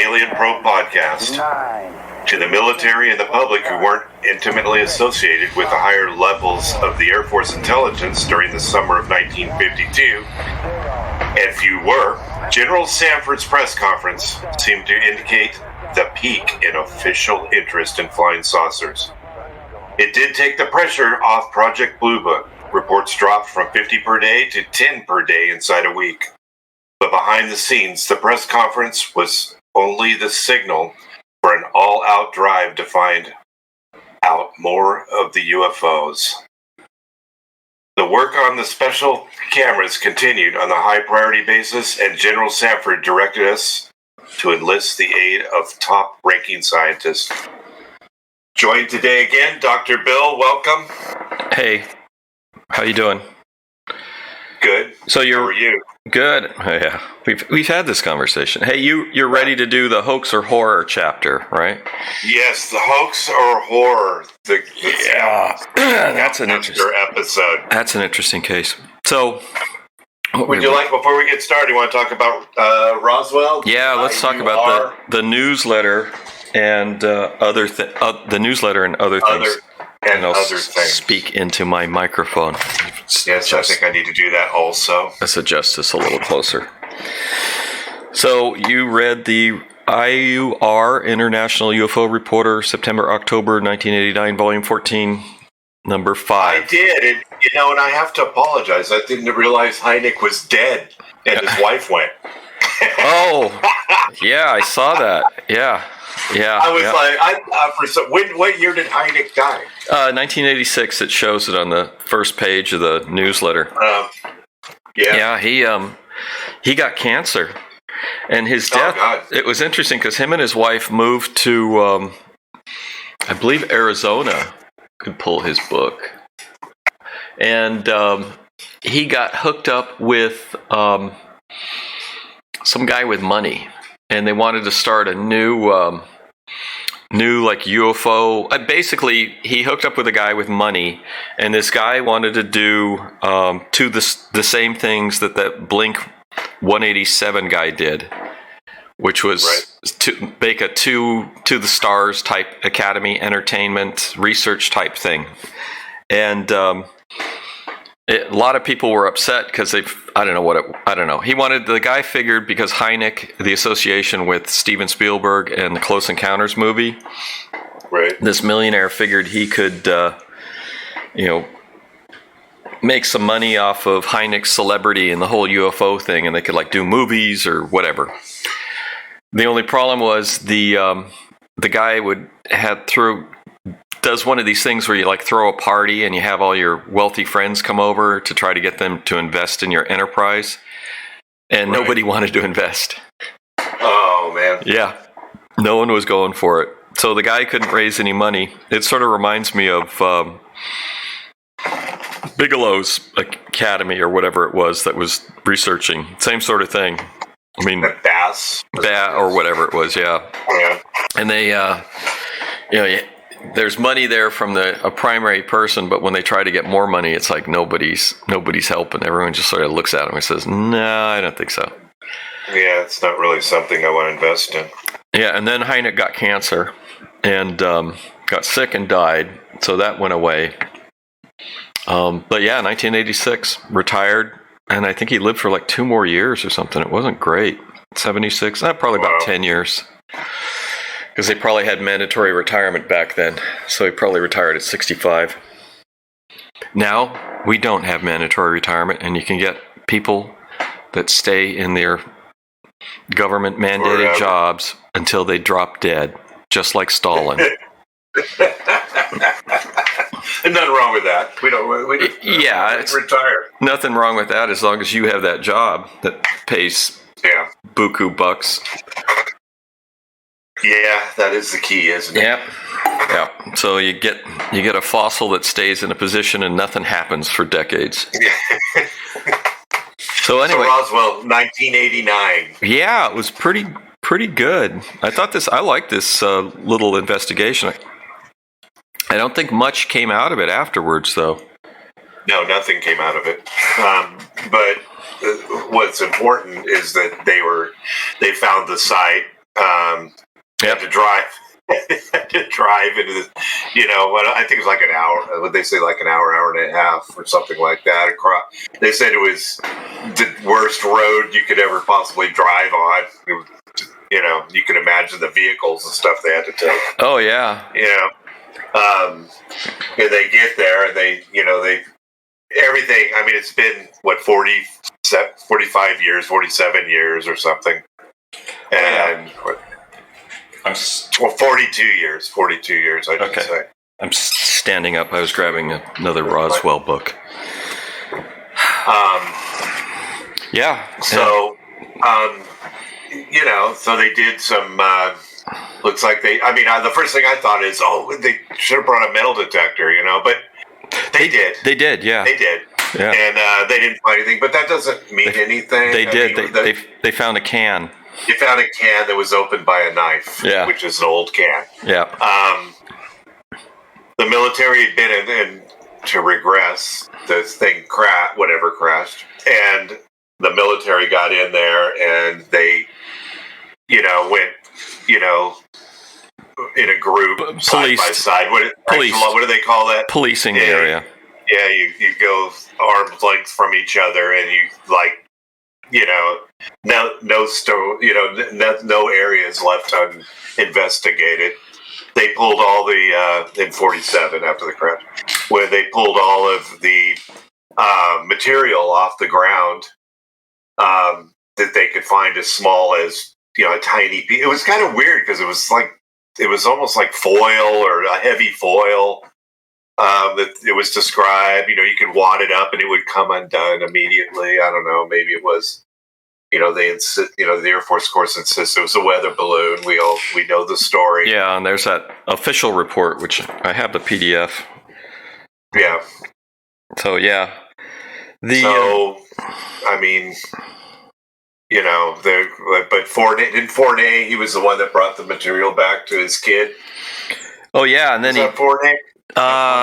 Alien Probe podcast. To the military and the public who weren't intimately associated with the higher levels of the Air Force intelligence during the summer of 1952, and if you were, General Sanford's press conference seemed to indicate the peak in official interest in flying saucers. It did take the pressure off Project Bluebook. Reports dropped from 50 per day to 10 per day inside a week. But behind the scenes, the press conference was only the signal for an all-out drive to find out more of the UFOs. The work on the special cameras continued on the high-priority basis, and General Sanford directed us to enlist the aid of top-ranking scientists. Joined today again, Dr. Bill. Welcome. Hey, how you doing? Good. So How are you? Good. Oh, yeah, we've had this conversation. Hey, you're ready to do the hoax or horror chapter, right? Yes, the hoax or horror. That's an interesting episode. That's an interesting case. So, would you like, before we get started, you want to talk about Roswell? Yeah, let's talk about the newsletter and the newsletter and other things. And I'll speak into my microphone. Yes, I think I need to do that also. Let's adjust this a little closer. So you read the IUR, International UFO Reporter, September-October 1989, Volume 14, number 5. I did. And I have to apologize. I didn't realize Hynek was dead and his wife went. Oh, yeah, I saw that. Yeah. I was what year did Hynek die? 1986. It shows it on the first page of the newsletter. Yeah, he got cancer, and his death. It was interesting because him and his wife moved to, I believe, Arizona. Could pull his book, and he got hooked up with some guy with money. And they wanted to start a new like UFO. Basically, he hooked up with a guy with money, and this guy wanted to do the same things that Blink 187 guy did, which was to make a to the stars type academy entertainment research type thing, and a lot of people were upset because I don't know. The guy figured because Hynek, the association with Steven Spielberg and the Close Encounters movie, this millionaire figured he could, make some money off of Hynek's celebrity and the whole UFO thing, and they could do movies or whatever. The only problem was the guy does one of these things where you throw a party and you have all your wealthy friends come over to try to get them to invest in your enterprise, and nobody wanted to invest. Oh man. Yeah, no one was going for it. So the guy couldn't raise any money. It sort of reminds me of Bigelow's Academy or whatever it was that was researching. Same sort of thing. I mean, Bass or whatever it was. Yeah. And they, there's money there from a primary person, but when they try to get more money, it's like nobody's helping. Everyone just sort of looks at him and says, "No, I don't think so." Yeah, it's not really something I want to invest in. Yeah, and then Hynek got cancer and got sick and died, so that went away. But yeah, 1986, retired, and I think he lived for 2 more years or something. It wasn't great. 76, probably about 10 years. Because they probably had mandatory retirement back then. So he probably retired at 65. Now, we don't have mandatory retirement, and you can get people that stay in their government-mandated jobs until they drop dead, just like Stalin. Nothing wrong with that. We retire. Nothing wrong with that as long as you have that job that pays buku bucks. Yeah, that is the key, isn't it? Yeah. So you get a fossil that stays in a position and nothing happens for decades. So anyway, Roswell, 1989. Yeah, it was pretty good. I liked this little investigation. I don't think much came out of it afterwards, though. No, nothing came out of it. But what's important is that they found the site. Had to drive. Had to drive into this, I think it was like an hour. Would they say like an hour and a half, or something like that? Across. They said it was the worst road you could ever possibly drive on. It was, you can imagine the vehicles and stuff they had to take. Oh yeah. And they get there and they everything. I mean, it's been what 45 years, 47 years or something, and. 42 years. 42 years, I should say. I'm standing up. I was grabbing another Roswell book. Yeah. So, so they did some. Looks like the first thing I thought is, they should have brought a metal detector, but they did. They did, yeah. They did. Yeah. And they didn't find anything, but that doesn't mean anything. They did. They found a can. You found a can that was opened by a knife, which is an old can. Yeah. The military had been in to regress. The thing crashed, and the military got in there, and they, went, in a group, side by side. What do they call that? Policing the area. Yeah, you go arm's length from each other, and you no areas left uninvestigated. They pulled all the in 47 after the crash, where they pulled all of the material off the ground that they could find, as small as a tiny piece. It was kind of weird because it was almost like foil, or a heavy foil. That it was described, you could wad it up and it would come undone immediately. I don't know, maybe it was, the Air Force, of course, insists it was a weather balloon. We know the story. Yeah, and there's that official report, which I have the PDF. Yeah. So yeah, but Fournier, he was the one that brought the material back to his kid. Oh yeah, and then Fournier?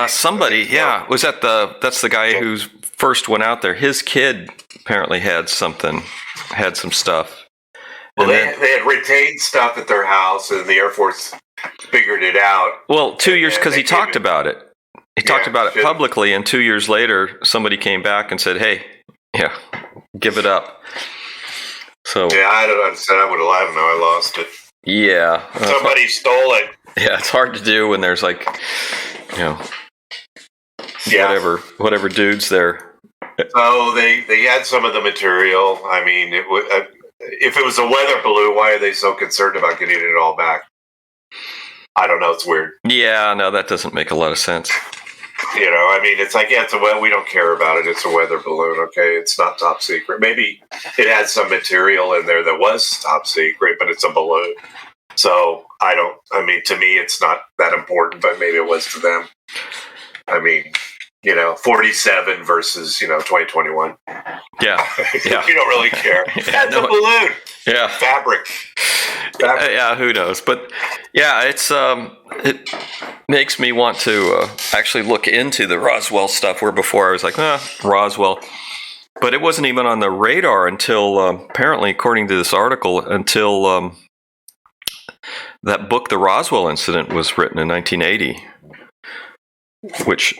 Somebody, yeah, that's the guy who first went out there. His kid apparently had some stuff. Well, they had retained stuff at their house, and the Air Force figured it out. Well, 2 years, because he talked about it. He talked about it publicly, and 2 years later, somebody came back and said, "Hey, give it up." So I lost it. Yeah, somebody stole it. Yeah, it's hard to do when there's whatever dudes there. So they had some of the material. I mean, if it was a weather balloon, why are they so concerned about getting it all back? I don't know. It's weird. Yeah, no, that doesn't make a lot of sense. It's like, we don't care about it. It's a weather balloon, okay? It's not top secret. Maybe it had some material in there that was top secret, but it's a balloon. So to me, it's not that important, but maybe it was to them. 47 versus, 2021. Yeah. You don't really care. That's a balloon. Yeah. Fabric. Yeah, who knows? But yeah, it makes me want to actually look into the Roswell stuff, where before I was like, Roswell. But it wasn't even on the radar until, apparently, according to this article, until that book, The Roswell Incident, was written in 1980.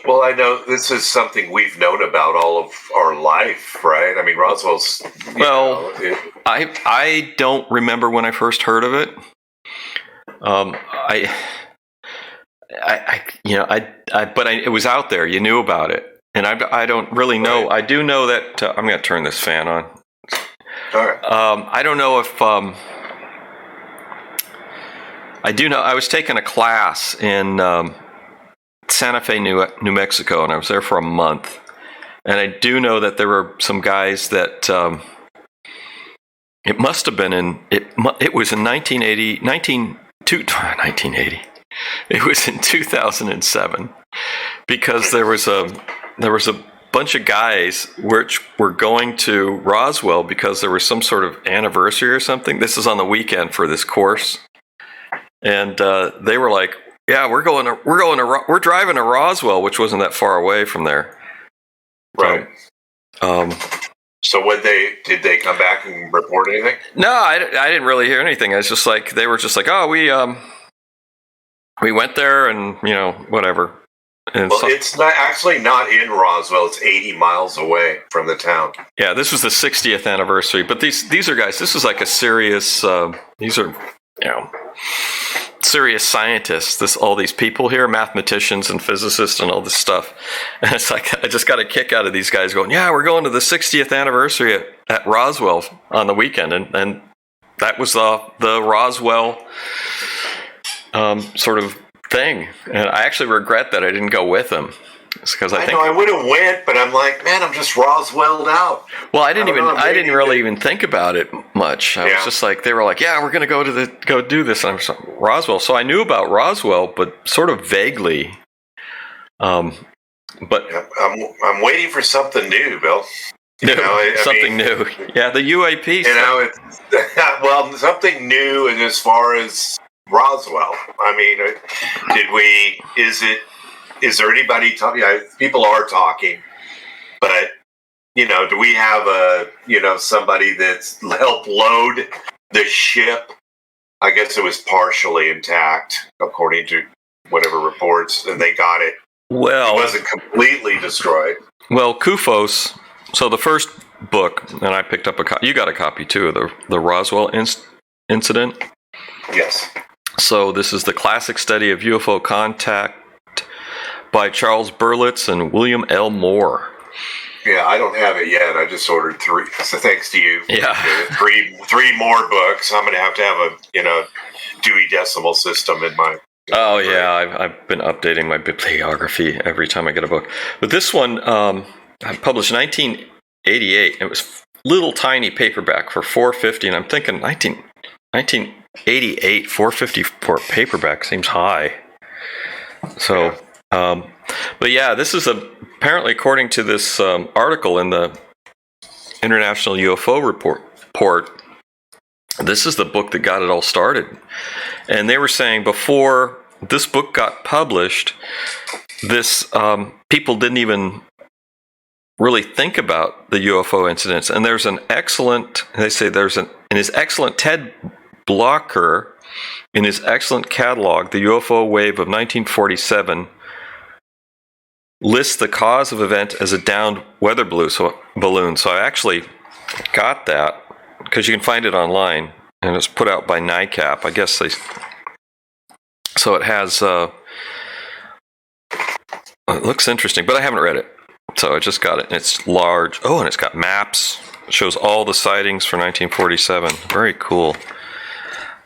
Well, I know this is something we've known about all of our life, right? I mean, Roswell's. I don't remember when I first heard of it. But it was out there. You knew about it, and I don't really know. Right. I do know that I'm going to turn this fan on. All right. I don't know if. I do know I was taking a class in Santa Fe, New Mexico, and I was there for a month. And I do know that there were some guys that it must have been it was in 1980. It was in 2007, because there was a bunch of guys which were going to Roswell because there was some sort of anniversary or something. This is on the weekend for this course. And they were like, "Yeah, we're driving to Roswell," which wasn't that far away from there. Right. So did they come back and report anything? No, I didn't really hear anything. I was just like, they were just like, oh, we went there and, whatever. And well, it's actually not in Roswell. It's 80 miles away from the town. Yeah, this was the 60th anniversary. But these are guys, this is like a serious, these are, serious scientists. All these people here, mathematicians and physicists and all this stuff. And it's like, I just got a kick out of these guys going, yeah, we're going to the 60th anniversary at Roswell on the weekend. And that was the Roswell sort of thing. And I actually regret that I didn't go with them. It's because I think I would have went, but I'm like, man, I'm just Roswelled out. Well, I didn't really even think about it much. I was just like, they were like, yeah, we're gonna go do this. And I'm just like, Roswell. So I knew about Roswell, but sort of vaguely. But I'm waiting for something new, Bill. Something new. Yeah, the UAP. It's something new, and as far as Roswell, I mean, is there anybody talking? People are talking, but do we have somebody that's helped load the ship? I guess it was partially intact, according to whatever reports, and they got it. Well, it wasn't completely destroyed. Well, CUFOS. So the first book, and I picked up a copy. You got a copy too of the Roswell incident. Yes. So this is the classic study of UFO contact by Charles Berlitz and William L. Moore. Yeah, I don't have it yet. I just ordered 3. So thanks to you. Yeah. 3 more books. I'm going to have a Dewey Decimal System in my... Oh, yeah. I've been updating my bibliography every time I get a book. But this one, I published in 1988. It was little tiny paperback for $4.50, and I'm thinking 1988, $4.50 for a paperback seems high. So... Yeah. But yeah, this is apparently, according to this article in the International UFO Report, this is the book that got it all started. And they were saying before this book got published, this people didn't even really think about the UFO incidents. And there's an excellent, they say in his excellent Ted Blocker, in his excellent catalog, The UFO Wave of 1947, lists the cause of event as a downed weather balloon. So I actually got that because you can find it online, and it's put out by NICAP. I guess so it has. It looks interesting, but I haven't read it, so I just got it. And it's large. Oh, and it's got maps. It shows all the sightings for 1947. Very cool.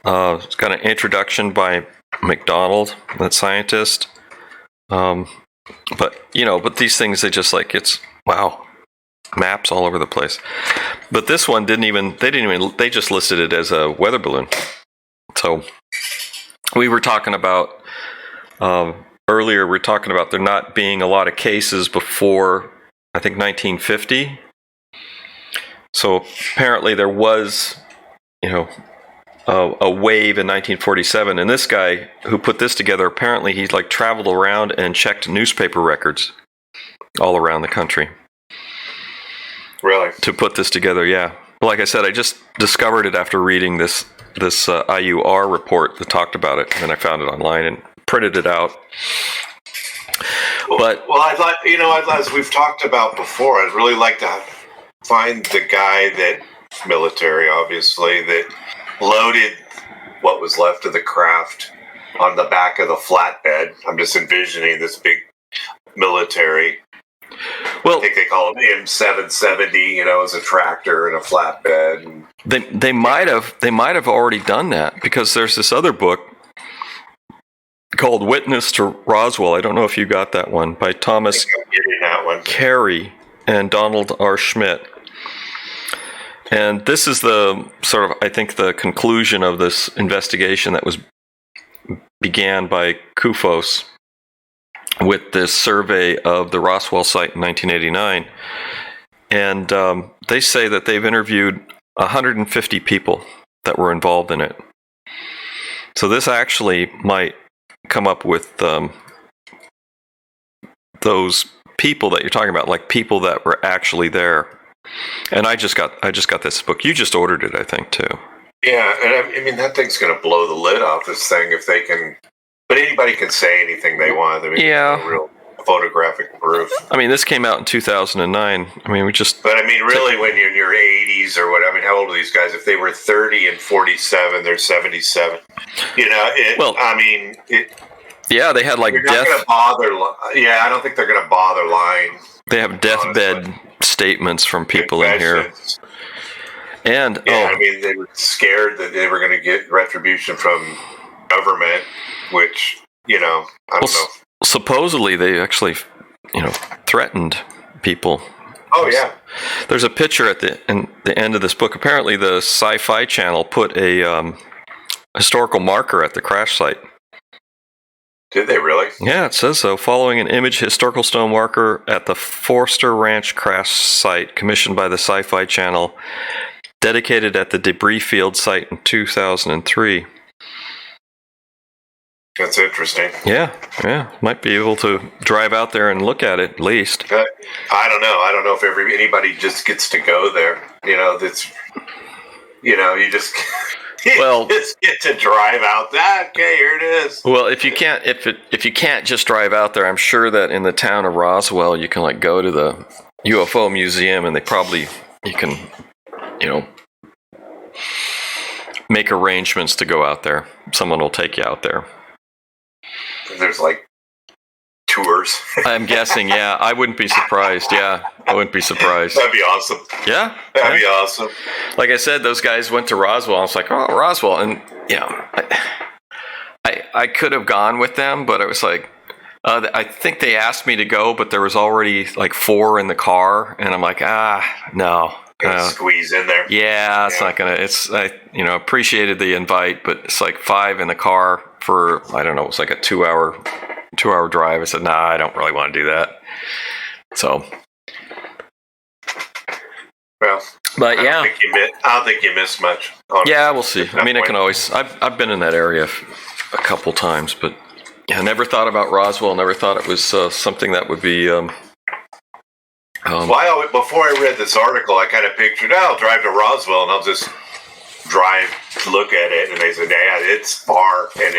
It's got an introduction by McDonald, that scientist. But these things, they just it's wow, maps all over the place. But this one they just listed it as a weather balloon. So we were talking about earlier, we're talking about there not being a lot of cases before, I think, 1950. So apparently there was, a wave in 1947, and this guy who put this together, apparently he's traveled around and checked newspaper records all around the country. Really? To put this together, yeah. Like I said, I just discovered it after reading this IUR report that talked about it, and then I found it online and printed it out. But I'd like, as we've talked about before, I'd really like to find the guy that, military obviously, that loaded what was left of the craft on the back of the flatbed. I'm just envisioning this big military. Well, I think they call them M770, as a tractor and a flatbed. They might have already done that, because there's this other book called Witness to Roswell. I don't know if you got that one, by Thomas Carey and Donald R. Schmidt. And this is the sort of, I think, the conclusion of this investigation that was began by CUFOS with this survey of the Roswell site in 1989. And they say that they've interviewed 150 people that were involved in it. So this actually might come up with those people that you're talking about, like people that were actually there. And I just got this book. You just ordered it, I think, too. Yeah, and I mean that thing's going to blow the lid off this thing if they can. But anybody can say anything they want. I mean, yeah. There's no real photographic proof. I mean, this came out in 2009. I mean, we just. But I mean, really, when you're in your 80s or what? I mean, how old are these guys? If they were 30 and 47, they're 77. You know, I mean, yeah, they had like they're death. Not gonna bother. Yeah, I don't think they're going to bother lying. They have deathbed statements from people in here. And I mean, they were scared that they were going to get retribution from government, which I don't know. Supposedly, they actually, threatened people. Oh yeah. There's a picture at the end of this book. Apparently, the Sci-Fi Channel put a historical marker at the crash site. Did they really? Yeah, it says so. Following an image historical stone marker at the Forster Ranch crash site commissioned by the Sci-Fi Channel, dedicated at the debris field site in 2003. That's interesting. Yeah. Might be able to drive out there and look at it at least. I don't know. I don't know if anybody just gets to go there. That's you just just get to drive out. Okay, here it is. Well, if you can't just drive out there, I'm sure that in the town of Roswell you can like go to the UFO museum and you can make arrangements to go out there. Someone will take you out there. There's like tours. I'm guessing, yeah. I wouldn't be surprised. Yeah, I wouldn't be surprised. That'd be awesome. Yeah? That'd be awesome. Like I said, those guys went to Roswell. I was like, oh, Roswell. And, I could have gone with them, but I was like, I think they asked me to go, but there was already like 4 in the car. And I'm like, no. Squeeze in there. Yeah, it's not gonna. I appreciated the invite, but it's like 5 in the car for I don't know. It was like a 2-hour drive. I said, nah, I don't really want to do that. So, well, but yeah, I don't think you missed much. Honestly. Yeah, we'll see. I mean, I can always. I've been in that area a couple times, but I never thought about Roswell. Never thought it was something that would be. Before I read this article, I kind of pictured, I'll drive to Roswell and I'll just drive to look at it. And they said, yeah, it's far and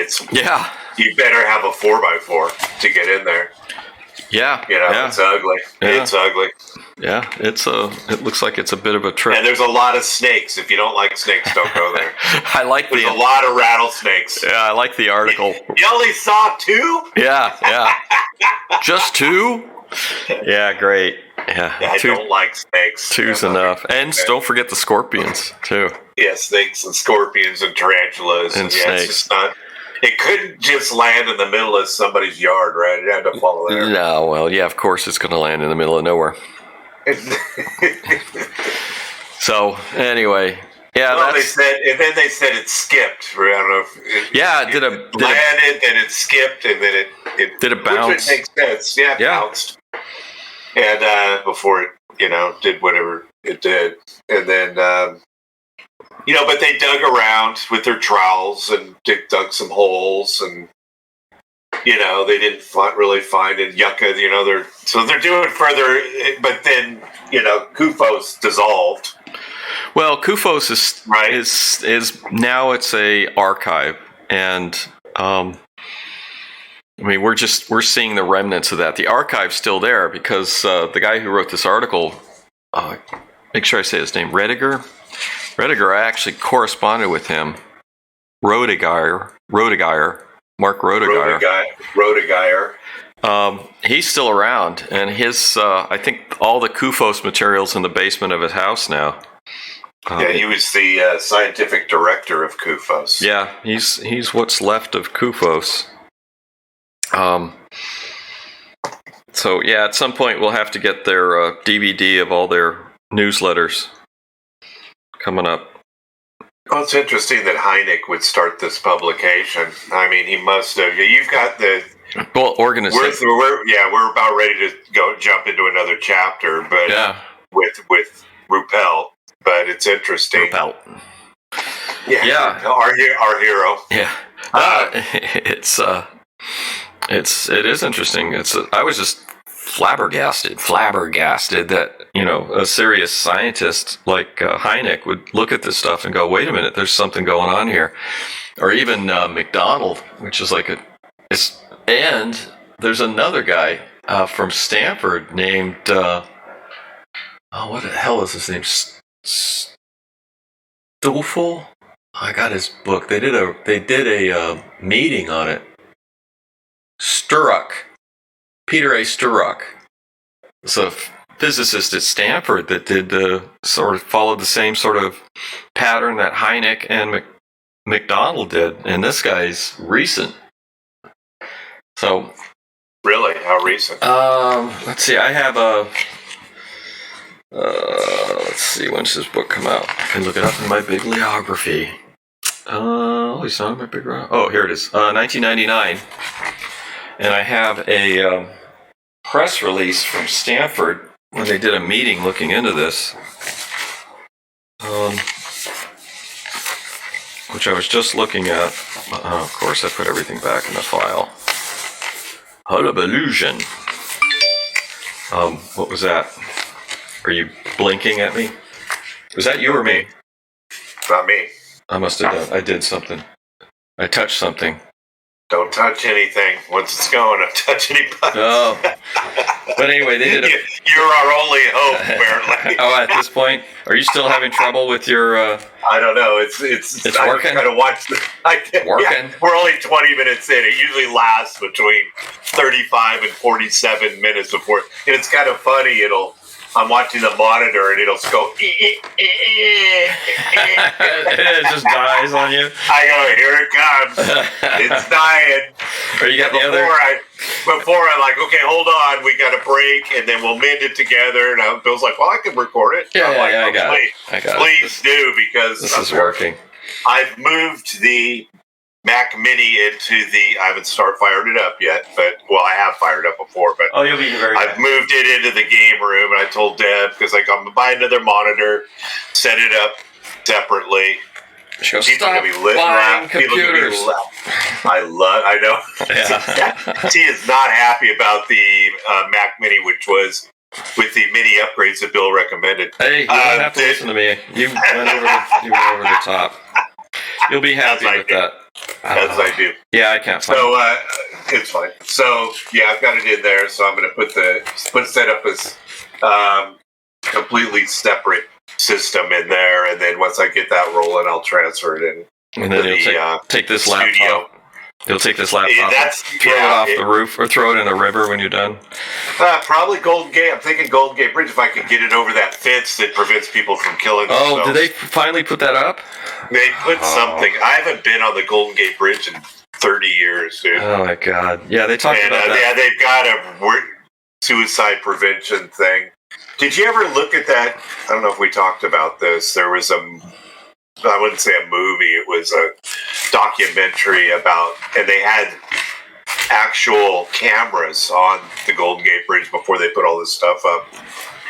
you better have a 4x4 to get in there. Yeah. It's ugly. Yeah. It's ugly. Yeah, it looks like it's a bit of a trip. And there's a lot of snakes. If you don't like snakes, don't go there. There's a lot of rattlesnakes. Yeah, I like the article. You only saw 2? Yeah. Just 2? Yeah, great. Yeah, I don't like snakes. 2's enough. And don't forget the scorpions, too. Yeah, snakes and scorpions and tarantulas. And snakes. It's just not... It couldn't just land in the middle of somebody's yard, right? It had to follow there. No, well, yeah, of course it's going to land in the middle of nowhere. So, anyway... Yeah, well, they said it skipped. I don't know if it landed, then it skipped, and then it did it bounce? Which would make sense. Yeah, it bounced. And before it, did whatever it did, and then but they dug around with their trowels and dug some holes, and they didn't really find it. Yucca, they're doing further, but then CUFOS dissolved. Well, CUFOS is now it's a archive, and I mean we're seeing the remnants of that. The archive's still there because the guy who wrote this article, make sure I say his name, Rediger. I actually corresponded with him. Rodegeyer, Mark Rodegeyer. He's still around, and his I think all the CUFOS materials in the basement of his house now. He was the scientific director of CUFOS. Yeah, he's what's left of CUFOS. So yeah, at some point we'll have to get their DVD of all their newsletters coming up. Well, it's interesting that Hynek would start this publication. I mean, he must have. You've got the organization. We're about ready to jump into another chapter, but with Ruppelt. But it's interesting. Ruppelt. Yeah. Our hero. Yeah. It is interesting. I was just flabbergasted that, a serious scientist like Hynek would look at this stuff and go, wait a minute, there's something going on here. Or even McDonald, which is and there's another guy from Stanford named, what the hell is his name? Stoffel? I got his book. They did a meeting on it. Sturrock. Peter A. Sturrock. It's a physicist at Stanford that did followed the same sort of pattern that Hynek and McDonald did, and this guy's recent. So, really, how recent? Let's see. I have a. Let's see. When does this book come out? I can look it up in my bibliography. It's not in my bibliography. Oh, here it is. 1999, and I have a press release from Stanford when they did a meeting looking into this. Which I was just looking at. Of course, I put everything back in the file. Hullabalootion. What was that? Are you blinking at me? Was that you or me? Not me. I must have done. I did something. I touched something. Don't touch anything. Once it's going, don't touch any buttons. Oh. But anyway, they did You're our only hope, apparently. At this point? Are you still having trouble with your... I don't know. It's working? I gotta watch Working? Yeah, we're only 20 minutes in. It usually lasts between 35 and 47 minutes before... And it's kind of funny. I'm watching the monitor and it'll just go... It just dies on you? I go, here it comes. It's dying. Or you got Before I'm like, okay, hold on, we got a break, and then we'll mend it together. And Bill's like, well, I can record it. Yeah, I got it. Please do, because this is working. I've moved the Mac Mini into I haven't fired it up yet, but, well, I have fired it up before, but you'll be very I've moved it into the game room, and I told Deb, because I'm going to buy another monitor, set it up separately. She goes, people stop gonna be lit buying around. computers. I know. Yeah. She is not happy about the Mac Mini, which was with the mini upgrades that Bill recommended. Hey, you don't have to listen to me. You went over the top. You'll be happy with that. As I do. Yeah, I can't find it. It's fine. So, yeah, I've got it in there, so I'm going to put set up as completely separate system in there, and then once I get that rolling, I'll transfer it in. And then you'll take this studio. laptop. You'll take this laptop, throw it off the roof, or throw it in a river when you're done. Probably Golden Gate. I'm thinking Golden Gate Bridge, if I can get it over that fence that prevents people from killing themselves. Oh, did they finally put that up? They put something. I haven't been on the Golden Gate Bridge in 30 years, dude. Oh my God! Yeah, they talked about that. Yeah, they've got a suicide prevention thing. Did you ever look at that? I don't know if we talked about this. There was I wouldn't say a movie. It was a documentary about, and they had actual cameras on the Golden Gate Bridge before they put all this stuff up,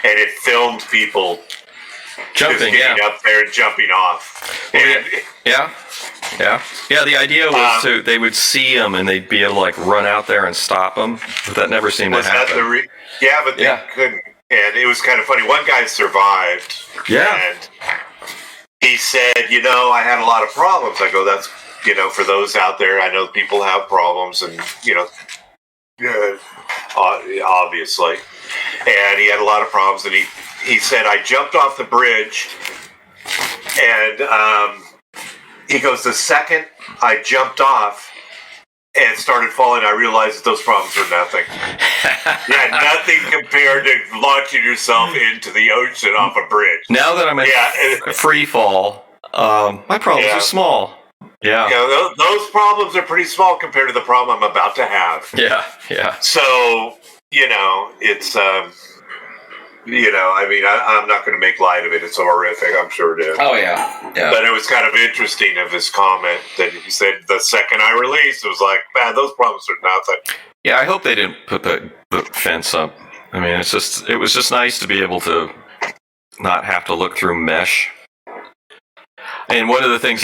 and it filmed people jumping, getting up there and jumping off. And yeah. The idea was they would see them and they'd be able to run out there and stop them, but that never seemed to happen. But they couldn't. And it was kind of funny. One guy survived. Yeah. And he said, I had a lot of problems. I go, that's, for those out there, I know people have problems and, obviously. And he had a lot of problems. And he said, I jumped off the bridge and he goes, the second I jumped off and started falling, I realized that those problems were nothing. Yeah, nothing compared to launching yourself into the ocean off a bridge. Now that I'm in free fall, my problems are small. Yeah. Those problems are pretty small compared to the problem I'm about to have. Yeah. So, it's, I'm not going to make light of it. It's horrific. I'm sure it is. Oh, yeah. But it was kind of interesting of his comment that he said the second I released, it was like, man, those problems are nothing. Yeah, I hope they didn't put the fence up. I mean, it was just nice to be able to not have to look through mesh. And one of the things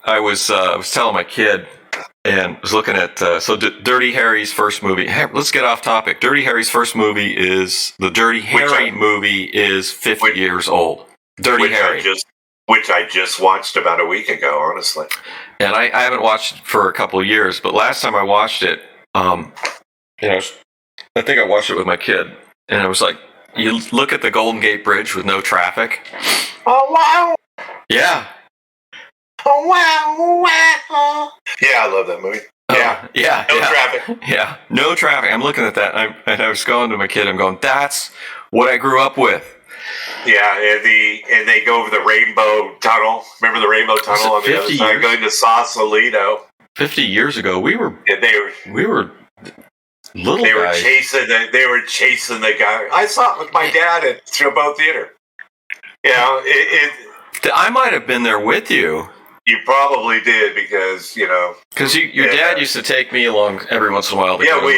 I was telling my kid, and was looking at Dirty Harry's first movie. Hey, let's get off topic. Dirty Harry's first movie is the Dirty Harry movie is 50 years old. Dirty Harry, which I just watched about a week ago, honestly. And I haven't watched it for a couple of years, but last time I watched it, I think I watched it with my kid, and I was like, you look at the Golden Gate Bridge with no traffic. Oh wow! Yeah. Oh wow! Yeah, I love that movie. Yeah. No traffic. Yeah, no traffic. I'm looking at that, and I was going to my kid. I'm going, that's what I grew up with. Yeah, and they go over the Rainbow Tunnel. Remember the Rainbow Tunnel on the other side, going to Sausalito. 50 years ago, we were little they guys. They were chasing the guy. I saw it with my dad at Showboat Theater. You know, I might have been there with you. You probably did because because your dad used to take me along every once in a while. We'd go.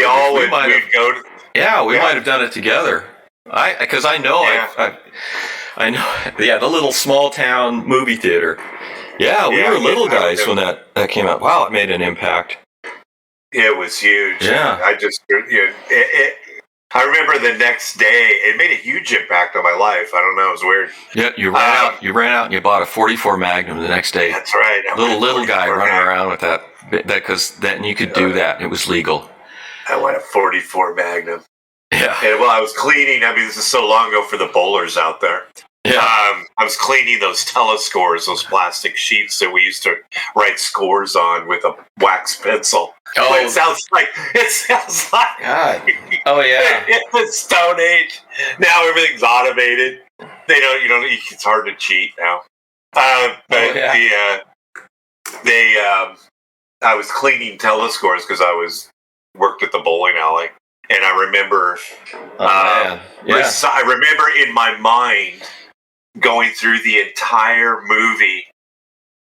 Yeah, we might have done it together. Because I know I know. Yeah, the little small town movie theater. Yeah, we were little guys when that came out. Wow, it made an impact. It was huge. Yeah, I remember the next day. It made a huge impact on my life. I don't know. It was weird. Yeah, you ran out and you bought a 44 Magnum the next day. That's right. Little guy running around with that because then you could do that. It was legal. I want a 44 Magnum. Yeah. And while I was cleaning, I mean, this is so long ago for the bowlers out there. Yeah. I was cleaning those telescores, those plastic sheets that we used to write scores on with a wax pencil. Oh, but it sounds like God. Oh yeah. In the Stone Age. Now everything's automated. It's hard to cheat now. I was cleaning telescores because I worked at the bowling alley. And I remember, I remember in my mind going through the entire movie,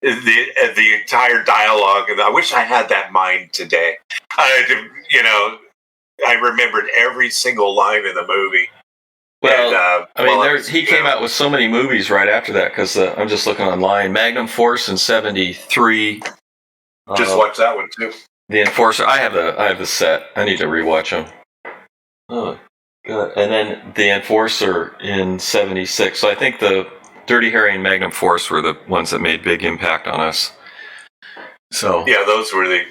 the entire dialogue, and I wish I had that mind today. I remembered every single line in the movie. Well, he came out with so many movies right after that because I'm just looking online. Magnum Force in '73. Just watch that one too. The Enforcer. I have the set. I need to rewatch them. Oh, good. And then The Enforcer in '76. So I think the Dirty Harry and Magnum Force were the ones that made big impact on us. So yeah, those were a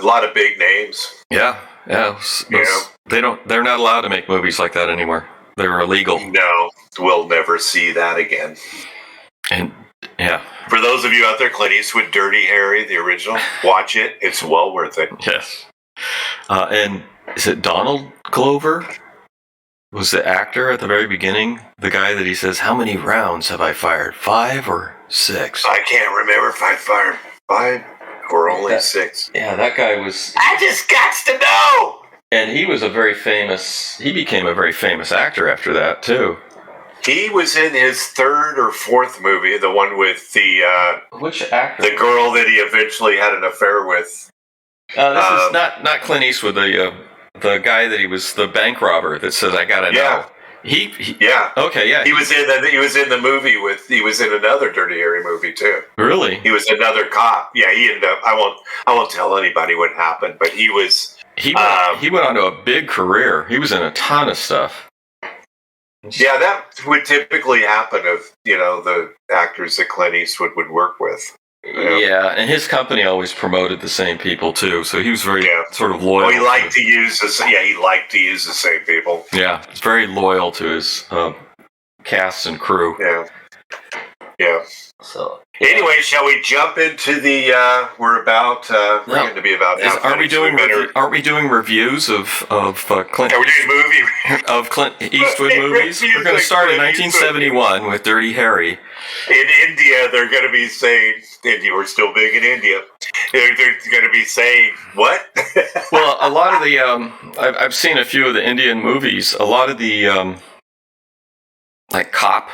lot of big names. Yeah. They're not allowed to make movies like that anymore. They're illegal. No, we'll never see that again. And yeah, for those of you out there, Clint Eastwood, Dirty Harry, the original, watch it. It's well worth it. Yes. And is it Donald Glover? Was the actor at the very beginning the guy that he says, "How many rounds have I fired? 5 or 6?" I can't remember if I fired 5 or only 6. Yeah, that guy was. I just got to know. And he was he became a very famous actor after that too. He was in his 3rd or 4th movie, the one with which actor? The girl that he eventually had an affair with. This is not Clint Eastwood, the guy that he was the bank robber that says, "I gotta know." Okay, yeah. He was in the movie he was in another Dirty Harry movie too. Really? He was another cop. Yeah, he ended up. I won't tell anybody what happened, but he was. He went on to a big career. He was in a ton of stuff. Yeah, that would typically happen of the actors that Clint Eastwood would work with. Yeah, and his company always promoted the same people too, so he was very sort of loyal. Well, he liked to use the same people. Yeah, he's very loyal to his cast and crew. Yeah. So anyway, shall we jump into the? We're going to be about. Aren't we doing reviews of Clint? Are we doing movie of Clint Eastwood movies? We're going to start in 1971 with Dirty Harry. In India, they're going to be saying, we're still big in India. They're going to be saying what? Well, a lot of the I've seen a few of the Indian movies. A lot of the like cop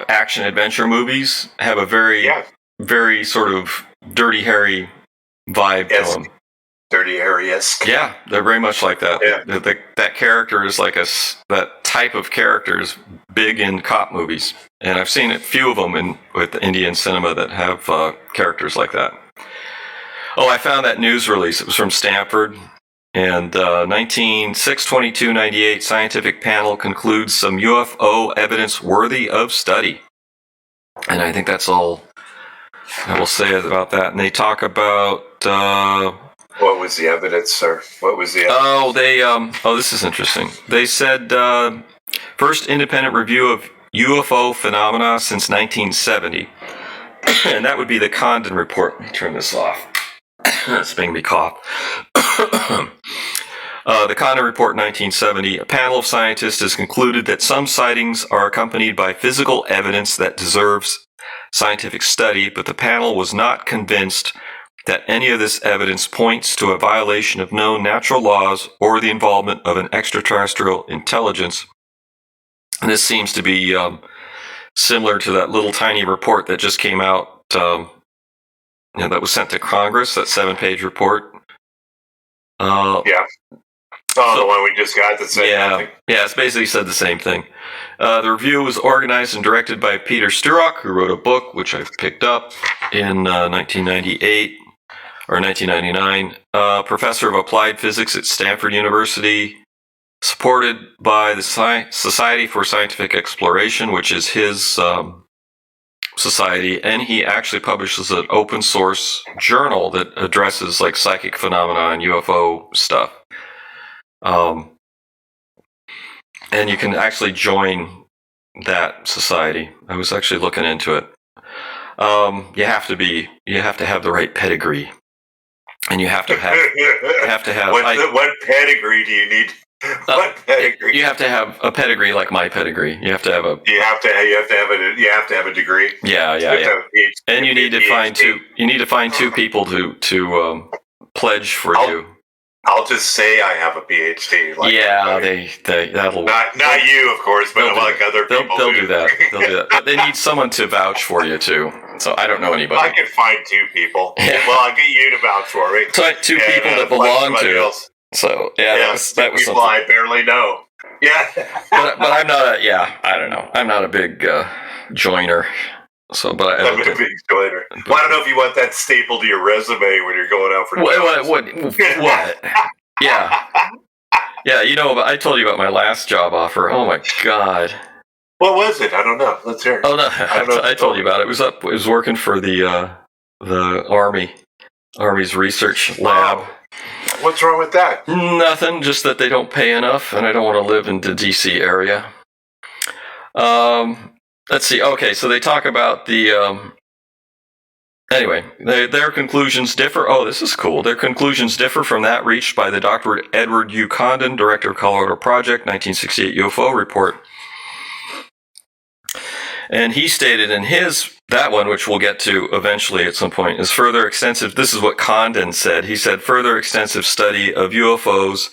action adventure movies have a very very sort of Dirty Harry vibe to them. Dirty Harry-esque. Yeah, they're very much like that. Yeah. That character is like that type of character is big in cop movies, and I've seen a few of them with Indian cinema that have characters like that. Oh, I found that news release. It was from Stanford. And 6/22/98 scientific panel concludes some UFO evidence worthy of study. And I think that's all I will say about that. And they talk about... what was the evidence, sir? What was the evidence? This is interesting. They said first independent review of UFO phenomena since 1970. And that would be the Condon report. Let me turn this off. It's making me cough. The Condon report, 1970. A panel of scientists has concluded that some sightings are accompanied by physical evidence that deserves scientific study, but the panel was not convinced that any of this evidence points to a violation of known natural laws or the involvement of an extraterrestrial intelligence. And this seems to be similar to that little tiny report that just came out, that was sent to Congress, that 7-page report. Yeah. Oh, the one we just got that said nothing. Yeah, it's basically said the same thing. The review was organized and directed by Peter Sturrock, who wrote a book, which I picked up in 1998 or 1999. Professor of Applied Physics at Stanford University, supported by the Society for Scientific Exploration, which is his society, and he actually publishes an open source journal that addresses like psychic phenomena and UFO stuff. And you can actually join that society. I was actually looking into it. You have to have the right pedigree, and you have to have what pedigree do you need? What pedigree? You have to have a pedigree like my pedigree. You have to have a. You have to have a degree. Yeah. And you need to find two. You need to find two people to pledge for you. I'll just say I have a PhD. That'll not you, of course, but like other people. They'll do that. They'll do that. But they need someone to vouch for you too. So I don't know anybody. I can find two people. Yeah. Well, I'll get you to vouch for me. Two people that belong to. Else. So that was people something I barely know. Yeah. but I'm not I don't know. I'm not a big joiner. So, but I'm a big joiner. Well, I don't know if you want that stapled to your resume when you're going out for jobs. What? Yeah. I told you about my last job offer. Oh my God. What was it? I don't know. Let's hear it. Oh no, I told you about it. It was working for the Army's research lab. Oh. What's wrong with that? Nothing, just that they don't pay enough, and I don't want to live in the D.C. area. Let's see. Okay, so they talk about the... Anyway, their conclusions differ. Oh, this is cool. Their conclusions differ from that reached by the Dr. Edward U. Condon, Director of Colorado Project, 1968 UFO report. And he stated in that one, which we'll get to eventually at some point, is further extensive. This is what Condon said. He said, further extensive study of UFOs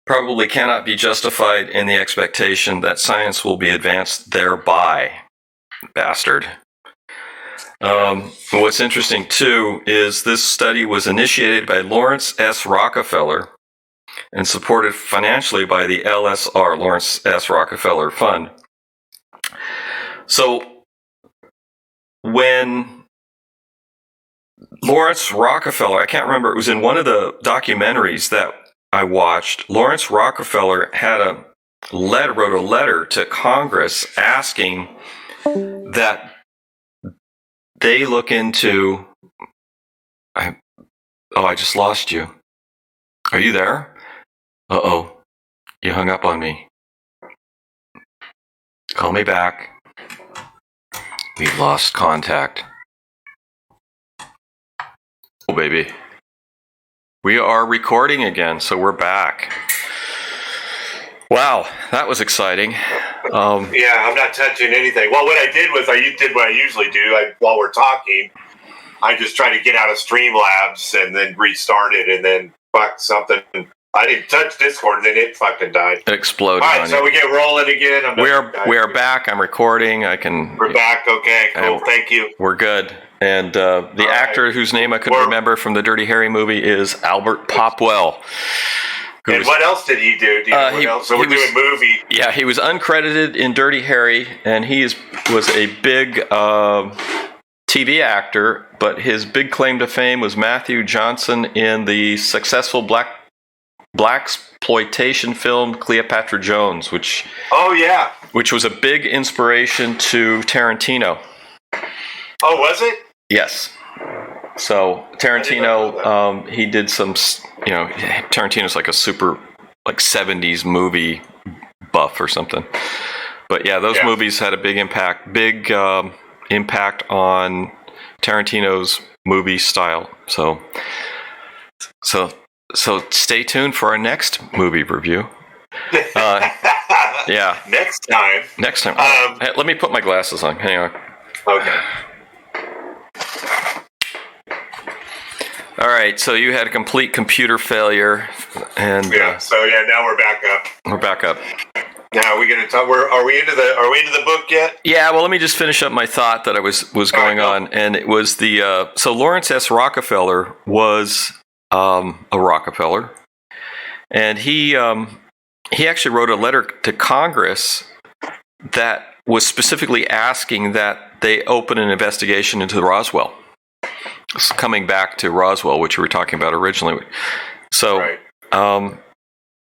probably cannot be justified in the expectation that science will be advanced thereby. Bastard. What's interesting, too, is this study was initiated by Lawrence S. Rockefeller and supported financially by the LSR, Lawrence S. Rockefeller Fund. So, when Lawrence Rockefeller, I can't remember, it was in one of the documentaries that I watched, Lawrence Rockefeller wrote a letter to Congress asking that they look into... I just lost you. Are you there? Uh-oh. You hung up on me. Call me back. We've lost contact. Oh, baby. We are recording again, so we're back. Wow, that was exciting. Yeah, I'm not touching anything. Well, what I did was I did what I usually do. While we're talking, I just try to get out of Streamlabs and then restart it, and then something. I didn't touch Discord, and then it fucking died. It exploded. All right, so we get rolling again. We're back. I'm recording. We're back. Okay, cool. Thank you. We're good. And the actor whose name I couldn't remember from the Dirty Harry movie is Albert Popwell. And what else did he do? So we're doing movie. Yeah, he was uncredited in Dirty Harry, and he was a big TV actor, but his big claim to fame was Matthew Johnson in the successful blaxploitation film Cleopatra Jones, which was a big inspiration to Tarantino. Oh, was it? Yes. So Tarantino, he did some, Tarantino's like a super 70s movie buff or something. But yeah, those movies had a big impact on Tarantino's movie style. So stay tuned for our next movie review. Yeah. Next time. Hey, let me put my glasses on. Hang on. Okay. All right, so you had a complete computer failure, and now we're back up. We're back up. Now we're gonna talk. Are we into the book yet? Yeah. Well, let me just finish up my thought that I was going on, and it was the so Lawrence S. Rockefeller was a Rockefeller, and he actually wrote a letter to Congress that was specifically asking that they open an investigation into Roswell. Coming back to Roswell, which we were talking about originally. So,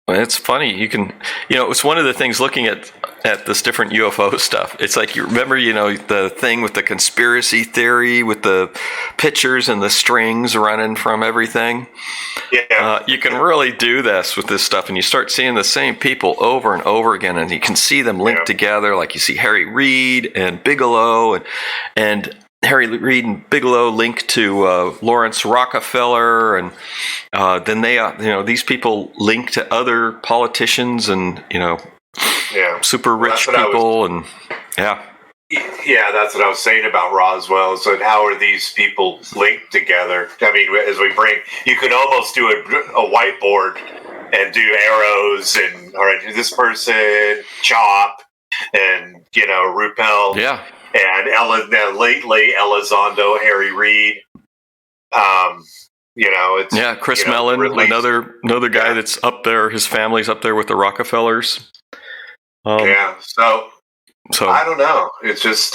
it's funny. You can, it's one of the things looking at this different UFO stuff. It's like, you remember, the thing with the conspiracy theory with the pictures and the strings running from everything. Yeah. You can really do this with this stuff, and you start seeing the same people over and over again, and you can see them linked together. Like you see Harry Reid and Bigelow and Harry Reid and Bigelow linked to Lawrence Rockefeller, and then they, these people link to other politicians and super rich people, Yeah, that's what I was saying about Roswell. So how are these people linked together? I mean, you could almost do a whiteboard and do arrows and all right, this person, Chop, and Ruppel. Yeah. And lately Elizondo, Harry Reid, it's Chris Mellon, another guy that's up there. His family's up there with the Rockefellers. So I don't know. It's just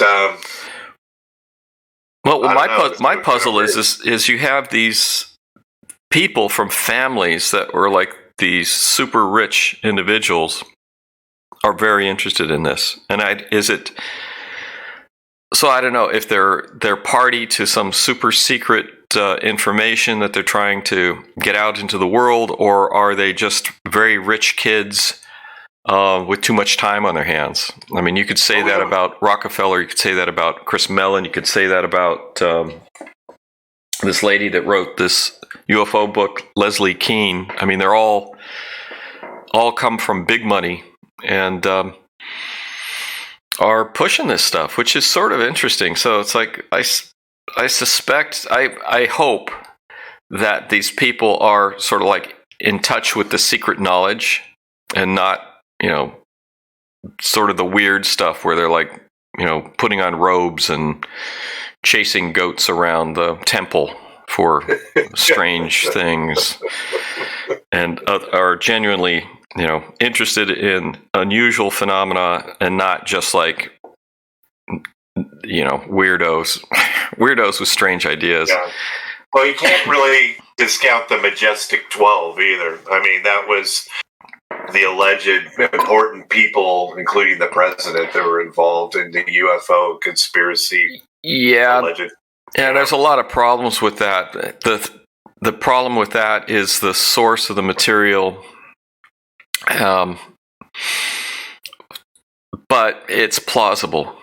my puzzle is you have these people from families that were like these super rich individuals are very interested in this, and So I don't know if they're party to some super secret information that they're trying to get out into the world, or are they just very rich kids with too much time on their hands? I mean, you could say that about Rockefeller. You could say that about Chris Mellon. You could say that about this lady that wrote this UFO book, Leslie Kean. I mean, they're all come from big money and are pushing this stuff, which is sort of interesting. So it's like I suspect, I hope that these people are sort of like in touch with the secret knowledge and not, sort of the weird stuff where they're like, putting on robes and chasing goats around the temple for strange things, and are genuinely interested in unusual phenomena and not just like, weirdos with strange ideas. Yeah. Well, you can't really discount the Majestic 12 either. I mean, that was the alleged important people, including the president, that were involved in the UFO conspiracy. Yeah. There's a lot of problems with that. The problem with that is the source of the material. But it's plausible.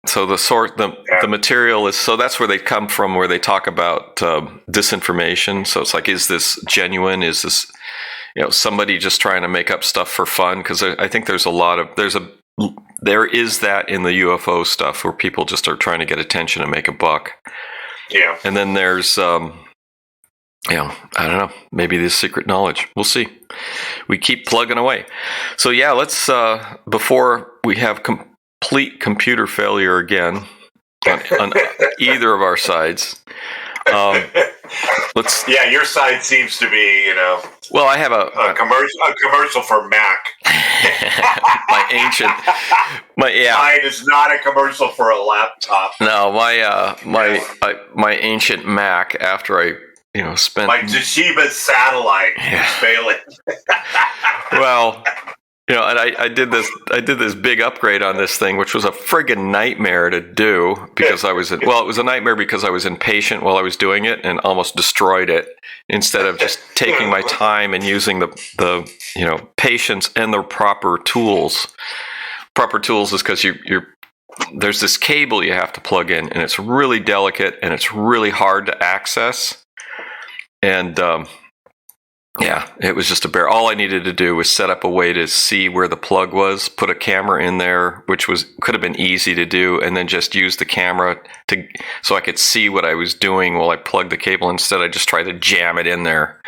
So the material is, so that's where they come from, where they talk about disinformation. So it's like, is this genuine? Is this, somebody just trying to make up stuff for fun? Because I think there is that in the UFO stuff where people just are trying to get attention and make a buck. Yeah. And then there's, I don't know, maybe this secret knowledge. We'll see. We keep plugging away. So yeah, let's, before we have complete computer failure again on either of our sides, Let's. Yeah, your side seems to be, Well, I have a commercial for Mac. my ancient. Mine is not a commercial for a laptop. No, my ancient Mac. After I spent my Toshiba satellite is failing. Well. And I did this big upgrade on this thing, which was a friggin' nightmare to do because it was a nightmare because I was impatient while I was doing it and almost destroyed it instead of just taking my time and using the patience and the proper tools. Proper tools is because there's this cable you have to plug in, and it's really delicate and it's really hard to access. And it was just a bear. All I needed to do was set up a way to see where the plug was, put a camera in there, which could have been easy to do, and then just use the camera so I could see what I was doing while I plugged the cable. Instead, I just tried to jam it in there.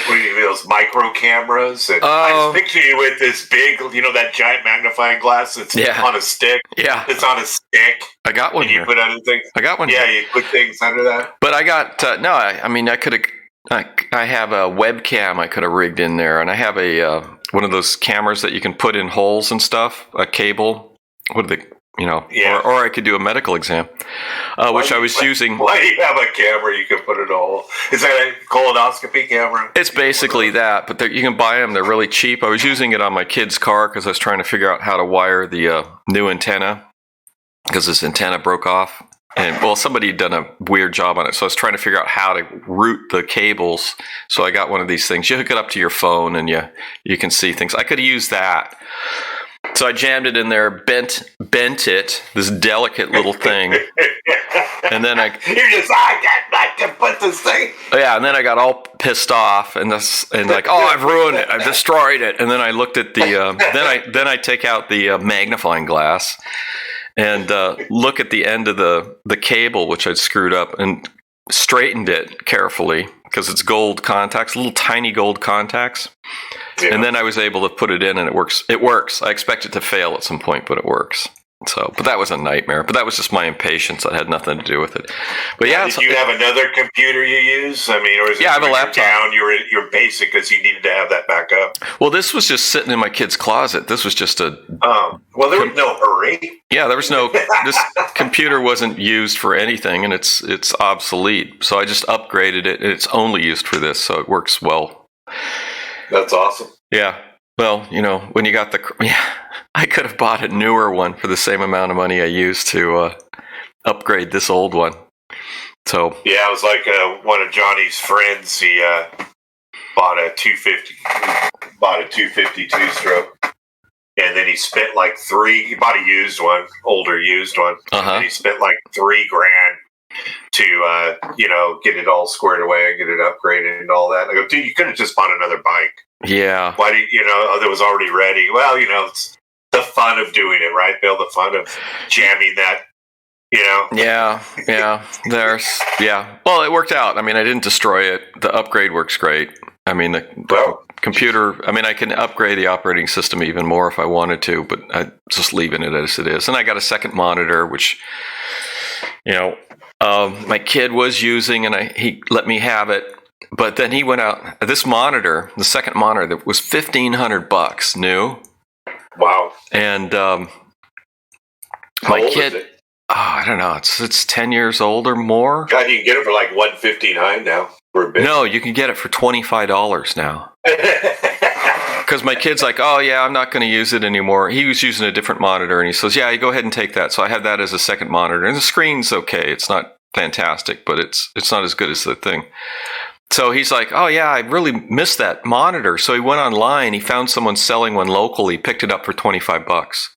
What do you mean, those micro cameras? I just picture you with this big, that giant magnifying glass that's on a stick. Yeah. It's on a stick. I got one. And you put other things. I got one. Yeah, you put things under that. But I got I could have. I have a webcam I could have rigged in there, and I have a one of those cameras that you can put in holes and stuff, a cable. What are they, or I could do a medical exam, which I was using. Why do you have a camera you can put in a hole? Is that a colonoscopy camera? It's basically that, but you can buy them. They're really cheap. I was using it on my kid's car because I was trying to figure out how to wire the new antenna because this antenna broke off. And somebody had done a weird job on it, so I was trying to figure out how to route the cables. So I got one of these things. You hook it up to your phone, and you can see things. I could have used that. So I jammed it in there, bent it, this delicate little thing, and then I can put this thing. Yeah, and then I got all pissed off and I've ruined it, I've destroyed it. And then I looked at the then I take out the magnifying glass. And look at the end of the cable, which I'd screwed up, and straightened it carefully because it's gold contacts, little tiny gold contacts. Yeah. And then I was able to put it in, and it works. It works. I expect it to fail at some point, but it works. So, but that was a nightmare. But that was just my impatience. That had nothing to do with it. But did you have another computer you use? I mean, or is it I have a laptop. You're basic because you needed to have that backup. Well, this was just sitting in my kid's closet. This was just a. Well, there was no hurry. Yeah, there was no. This computer wasn't used for anything, and it's obsolete. So I just upgraded it, and it's only used for this, so it works well. That's awesome. Yeah. Well, when you got I could have bought a newer one for the same amount of money I used to upgrade this old one. So yeah, it was like one of Johnny's friends. He bought a 252 stroke, and then he spent like he bought a older used one, and he spent like $3,000 to get it all squared away and get it upgraded and all that. I go, dude, you could have just bought another bike. Yeah. Why did that was already ready? Well, it's the fun of doing it, right, Bill? The fun of jamming that, Yeah. Well, it worked out. I mean, I didn't destroy it. The upgrade works great. I mean, the computer. I mean, I can upgrade the operating system even more if I wanted to, but I'm just leaving it as it is. And I got a second monitor, which, my kid was using, and he let me have it. But then he went out. This monitor, the second monitor, that was $1,500 new. Wow! And How my old kid, is it? I don't know. It's 10 years old or more. God, you can get it for like $159 now for a bit. No, you can get it for $25 now. Because my kid's like, oh yeah, I'm not going to use it anymore. He was using a different monitor, and he says, yeah, you go ahead and take that. So I have that as a second monitor, and the screen's okay. It's not fantastic, but it's not as good as the thing. So he's like, oh yeah, I really missed that monitor. So he went online. He found someone selling one locally. Picked it up for $25.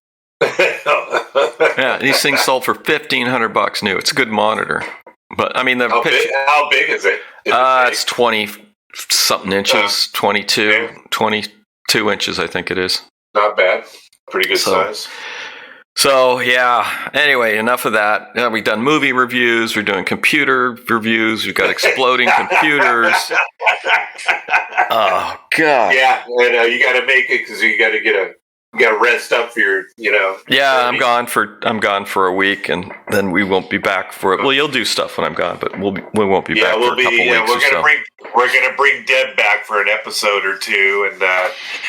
Yeah, these things sold for $1,500 new. It's a good monitor, but I mean, how big is it? It's 20 something inches, 22 inches, I think it is. Not bad. Pretty good size. So yeah. Anyway, enough of that. We've done movie reviews. We're doing computer reviews. We've got exploding computers. Oh God. Yeah, and you got to make it because you got to get got to rest up for your, Yeah, journey. I'm gone for a week, and then we won't be back for it. Well, you'll do stuff when I'm gone, but we won't be back for a couple weeks or so. We're gonna bring Deb back for an episode or two, and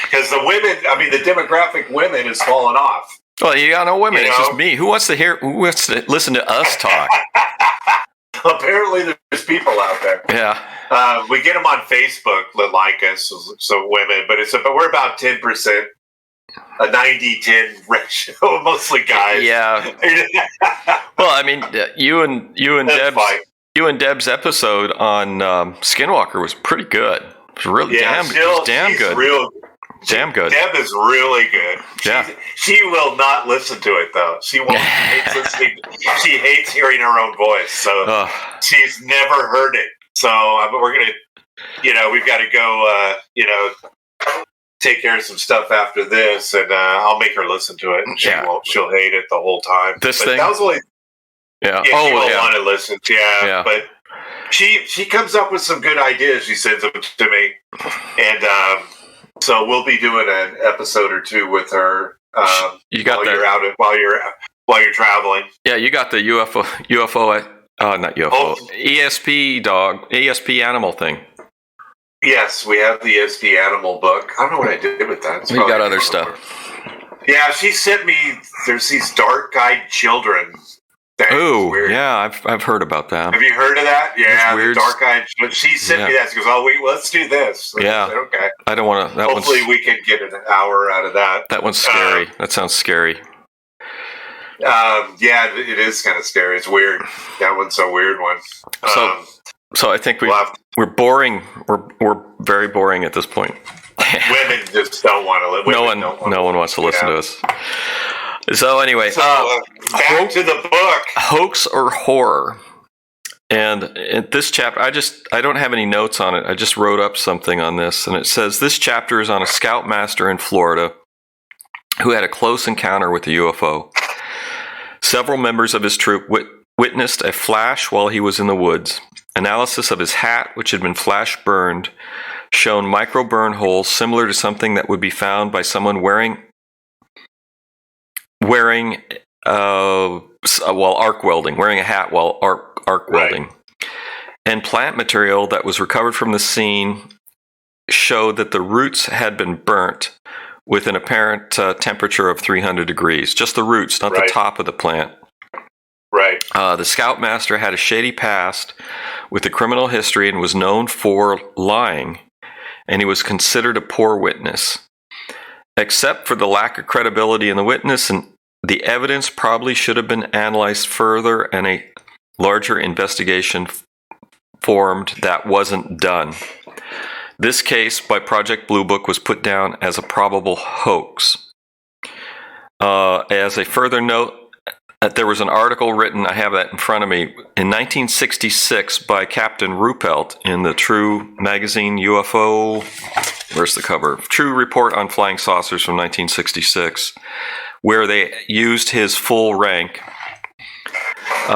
because the women, the demographic women is falling off. Well, you got no women. It's just me. Who wants to listen to us talk? Apparently, there's people out there. Yeah. We get them on Facebook that like us, so women, but we're about 10%. A 90-10 ratio, mostly guys. Yeah. Well, you and Deb's episode on Skinwalker was pretty good. It was really damn good. Damn good. Deb is really good. She will not listen to it though. She won't. She hates hearing her own voice. So she's never heard it. So we're gonna, we've got to go. Take care of some stuff after this, and I'll make her listen to it. And she'll hate it the whole time. That was only. Yeah. She won't want to listen. Yeah. But she comes up with some good ideas. She sends them to me, and so we'll be doing an episode or two with her. While you're traveling. Yeah, you got the UFO. Not UFO. ESP animal thing. Yes, we have the ESP animal book. I don't know what I did with that. You got other stuff. Yeah, she sent me. There's these dark-eyed children. Oh, yeah, I've heard about that. Have you heard of that? Yeah, the dark-eyed. She sent me that. She goes, "Oh, let's do this." Yeah. Said, okay. I don't want to. Hopefully, we can get an hour out of that. That one's scary. That sounds scary. Yeah, it is kind of scary. It's weird. That one's a weird one. So I think we're boring. We're very boring at this point. Women just don't want to live. No one wants to listen to us. So anyway, back to the book. Hoax or horror. And in this chapter, I don't have any notes on it. I just wrote up something on this, and it says this chapter is on a scoutmaster in Florida who had a close encounter with a UFO. Several members of his troop witnessed a flash while he was in the woods. Analysis of his hat, which had been flash burned, shown micro burn holes similar to something that would be found by someone wearing arc welding, wearing a hat while arc welding. And plant material that was recovered from the scene showed that the roots had been burnt with an apparent temperature of 300 degrees. Just the roots, not the top of the plant. Right. The scoutmaster had a shady past with a criminal history and was known for lying, and he was considered a poor witness. Except for the lack of credibility in the witness, and the evidence probably should have been analyzed further and a larger investigation formed that wasn't done. This case by Project Bluebook was put down as a probable hoax. As a further note, there was an article written, I have that in front of me, in 1966 by Captain Ruppelt in the True magazine UFO, where's the cover? True Report on Flying Saucers from 1966, where they used his full rank. He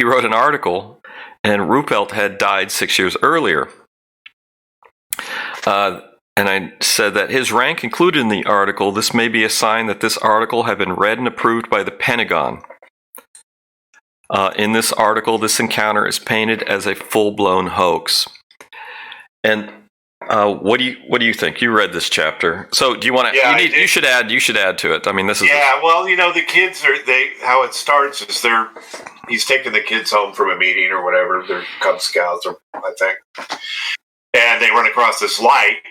wrote an article, and Ruppelt had died 6 years earlier. And I said that his rank included in the article. This may be a sign that this article had been read and approved by the Pentagon. In this article, this encounter is painted as a full-blown hoax. And what do you think? You read this chapter, so do you want to? Yeah, you should add to it. I mean, this is well, the kids how it starts is he's taking the kids home from a meeting or whatever. They're Cub Scouts, or I think, and they run across this light.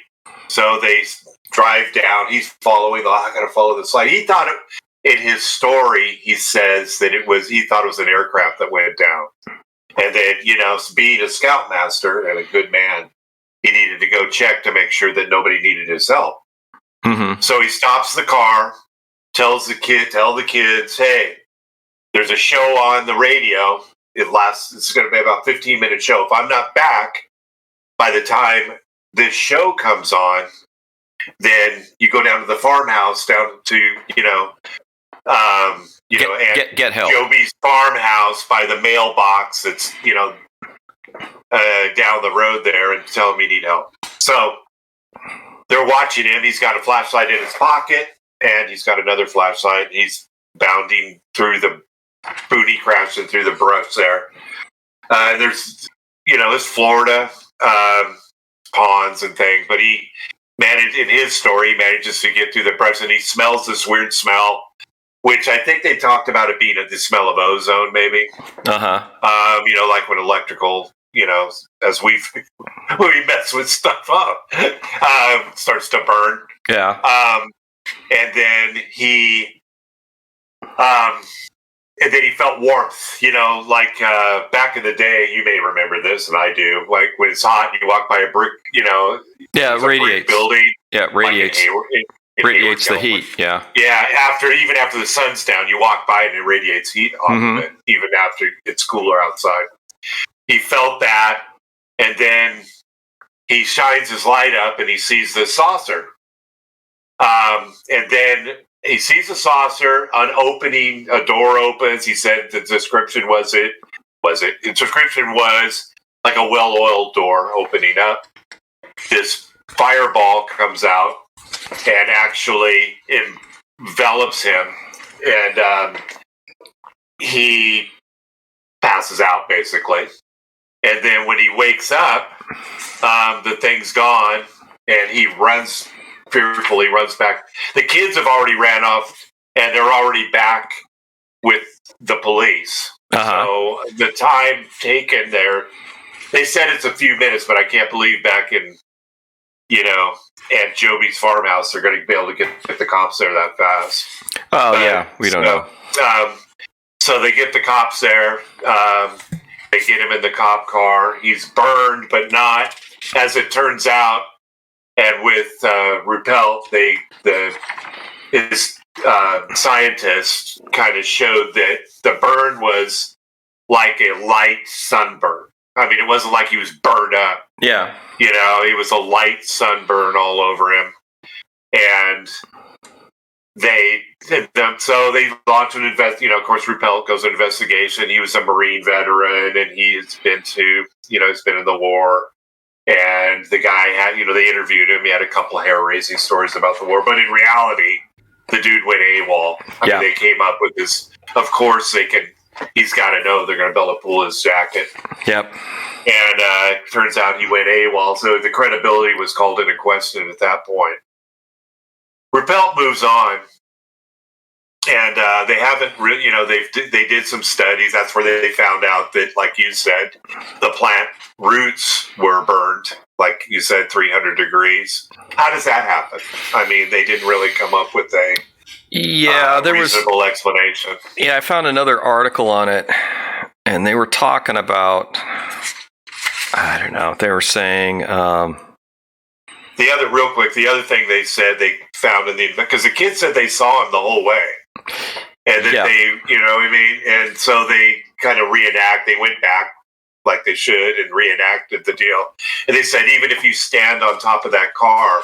So they drive down. He's following. I got to follow this light. He thought in his story, he says that he thought it was an aircraft that went down, and then being a scoutmaster and a good man, he needed to go check to make sure that nobody needed his help. Mm-hmm. So he stops the car, tell the kids, hey, there's a show on the radio. It's going to be about a 15-minute show. If I'm not back by the time this show comes on, then you go down to the farmhouse, down to, get help. Joby's farmhouse by the mailbox that's, down the road there, and tell him you need help. So they're watching him. He's got a flashlight in his pocket, and he's got another flashlight. He's bounding through the booty crashing through the brush there. There's, it's Florida, ponds and things, but he in his story, he manages to get through the brush, and he smells this weird smell, which I think they talked about it being the smell of ozone, maybe. Like when electrical, as we mess with stuff up, starts to burn. Yeah. And then he felt warmth, like back in the day, you may remember this, and I do, like when it's hot and you walk by a brick, it radiates. Building. Yeah, it radiates. It radiates the heat, yeah. Yeah, even after the sun's down, you walk by and it radiates heat off of it, even after it's cooler outside. He felt that, and then he shines his light up and he sees the saucer. And then he sees the saucer, a door opens. He said the description the description was like a well-oiled door opening up. This fireball comes out and actually envelops him, and he passes out, basically. And then when he wakes up, the thing's gone, and he fearfully runs back. The kids have already ran off, and they're already back with the police. So the time taken there, they said it's a few minutes, but I can't believe back in, Aunt Joby's farmhouse, they're going to be able to get the cops there that fast. We don't know. So they get the cops there. They get him in the cop car. He's burned, but not, as it turns out. And with Ruppelt, his scientists kind of showed that the burn was like a light sunburn. I mean, it wasn't like he was burned up. Yeah. It was a light sunburn all over him. And they launched an of course, Ruppelt goes on investigation. He was a Marine veteran, and he's been he's been in the war. And the guy had, they interviewed him. He had a couple hair-raising stories about the war. But in reality, the dude went AWOL. I mean, they came up with this. Of course, he's got to know they're going to be able to pull his jacket. Yep. And it turns out he went AWOL. So the credibility was called into question at that point. Ruppelt moves on. And they haven't really, they did some studies. That's where they found out that, like you said, the plant roots were burned, like you said, 300 degrees. How does that happen? I mean, they didn't really come up with a reasonable explanation. Yeah, I found another article on it, and they were talking about, I don't know, they were saying... the other thing they said they found because the kids said they saw him the whole way. And then and so they kind of they went back like they should and reenacted the deal. And they said even if you stand on top of that car,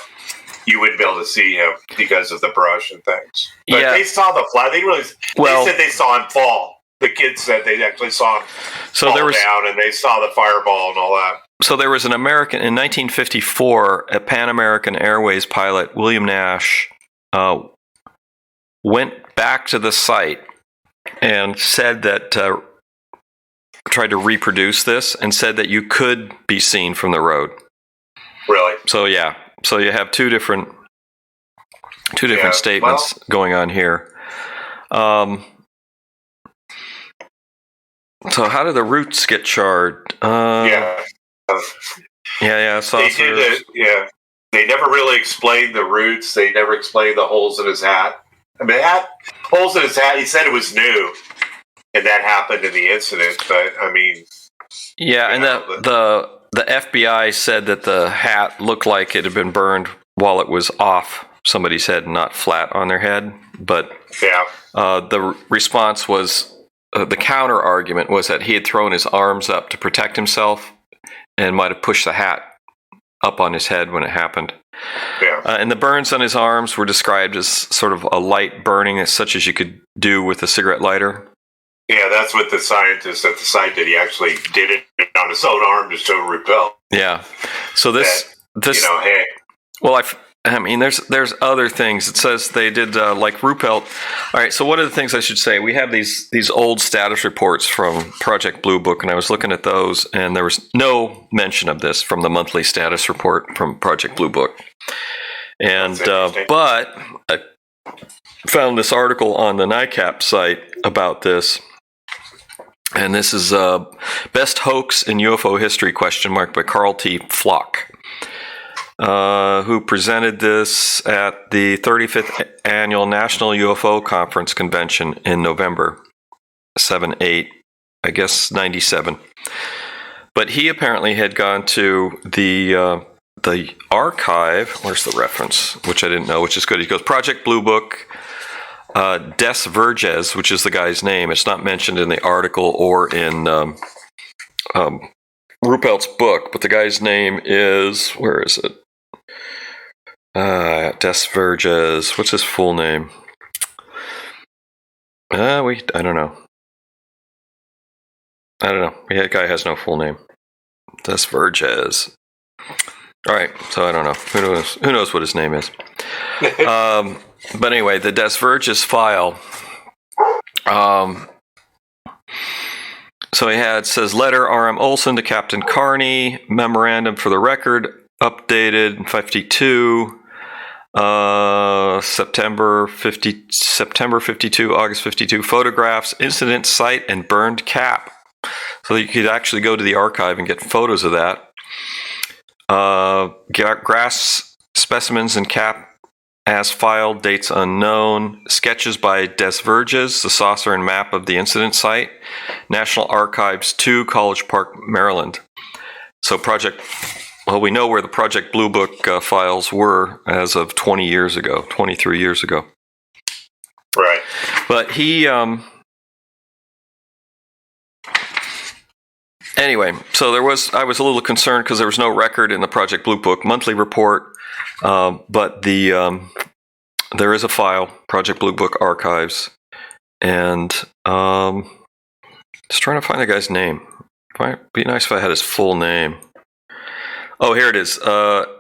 you wouldn't be able to see him because of the brush and things. But they saw the fly. They said they saw him fall. The kids said they actually saw him fall down, and they saw the fireball and all that. So there was an American, in 1954, a Pan American Airways pilot, William Nash, went back to the site and said that, tried to reproduce this, and said that you could be seen from the road. Really? So so you have two different statements going on here. So how do the roots get charred? Saucers. They never really explained the roots. They never explained the holes in his hat. I mean, holes in his hat. He said it was new, and that happened in the incident. But I mean, the FBI said that the hat looked like it had been burned while it was off somebody's head, not flat on their head. But the response was the counter argument was that he had thrown his arms up to protect himself and might have pushed the hat up on his head when it happened. And the burns on his arms were described as sort of a light burning, such as you could do with a cigarette lighter. Yeah, that's what the scientist at the site did. He actually did it on his own arm to show Ruppelt. Yeah. So this, hey. Well, I mean, there's other things. It says they did like Ruppelt. All right, so one of the things I should say, we have these old status reports from Project Bluebook, and I was looking at those, and there was no mention of this from the monthly status report from Project Bluebook. And but I found this article on the NICAP site about this, and this is Best Hoax in UFO History, ? By Carl T. Flock. Who presented this at the 35th Annual National UFO Conference Convention in November 7-8, I guess 97. But he apparently had gone to the archive. Where's the reference? Which I didn't know, which is good. He goes, Project Bluebook, Des Verges, which is the guy's name. It's not mentioned in the article or in Ruppelt's book, but the guy's name is, where is it? Des Verges. What's his full name? I don't know. That guy has no full name. Des Verges. All right, so I don't know. Who knows what his name is? But anyway, the Des Verges file. So he says, letter R.M. Olson to Captain Carney, memorandum for the record, updated 52, September 52, August 52, photographs, incident site, and burned cap. So you could actually go to the archive and get photos of that. Grass specimens and cap as filed, dates unknown. Sketches by Des Verges, the saucer and map of the incident site. National Archives 2, College Park, Maryland. So we know where the Project Bluebook files were as of 23 years ago. Right. But he, anyway, so I was a little concerned because there was no record in the Project Bluebook monthly report, but there is a file, Project Bluebook Archives, and just trying to find the guy's name. It'd be nice if I had his full name. Oh, here it is.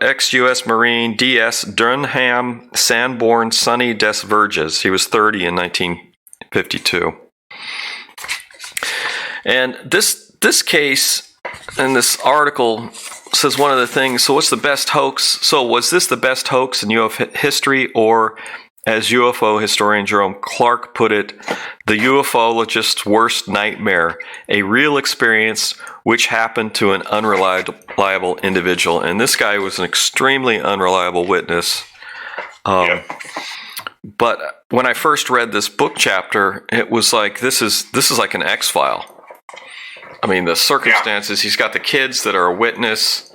Ex-U.S. Marine D.S. Dunham Sanborn Sonny Des Verges. He was 30 in 1952. And this case and this article says one of the things, so what's the best hoax? So was this the best hoax in UFO history, or as UFO historian Jerome Clark put it, the ufologist's worst nightmare, a real experience which happened to an unreliable individual? And this guy was an extremely unreliable witness. But when I first read this book chapter, it was like, this is like an X-file. I mean, the circumstances, he's got the kids that are a witness.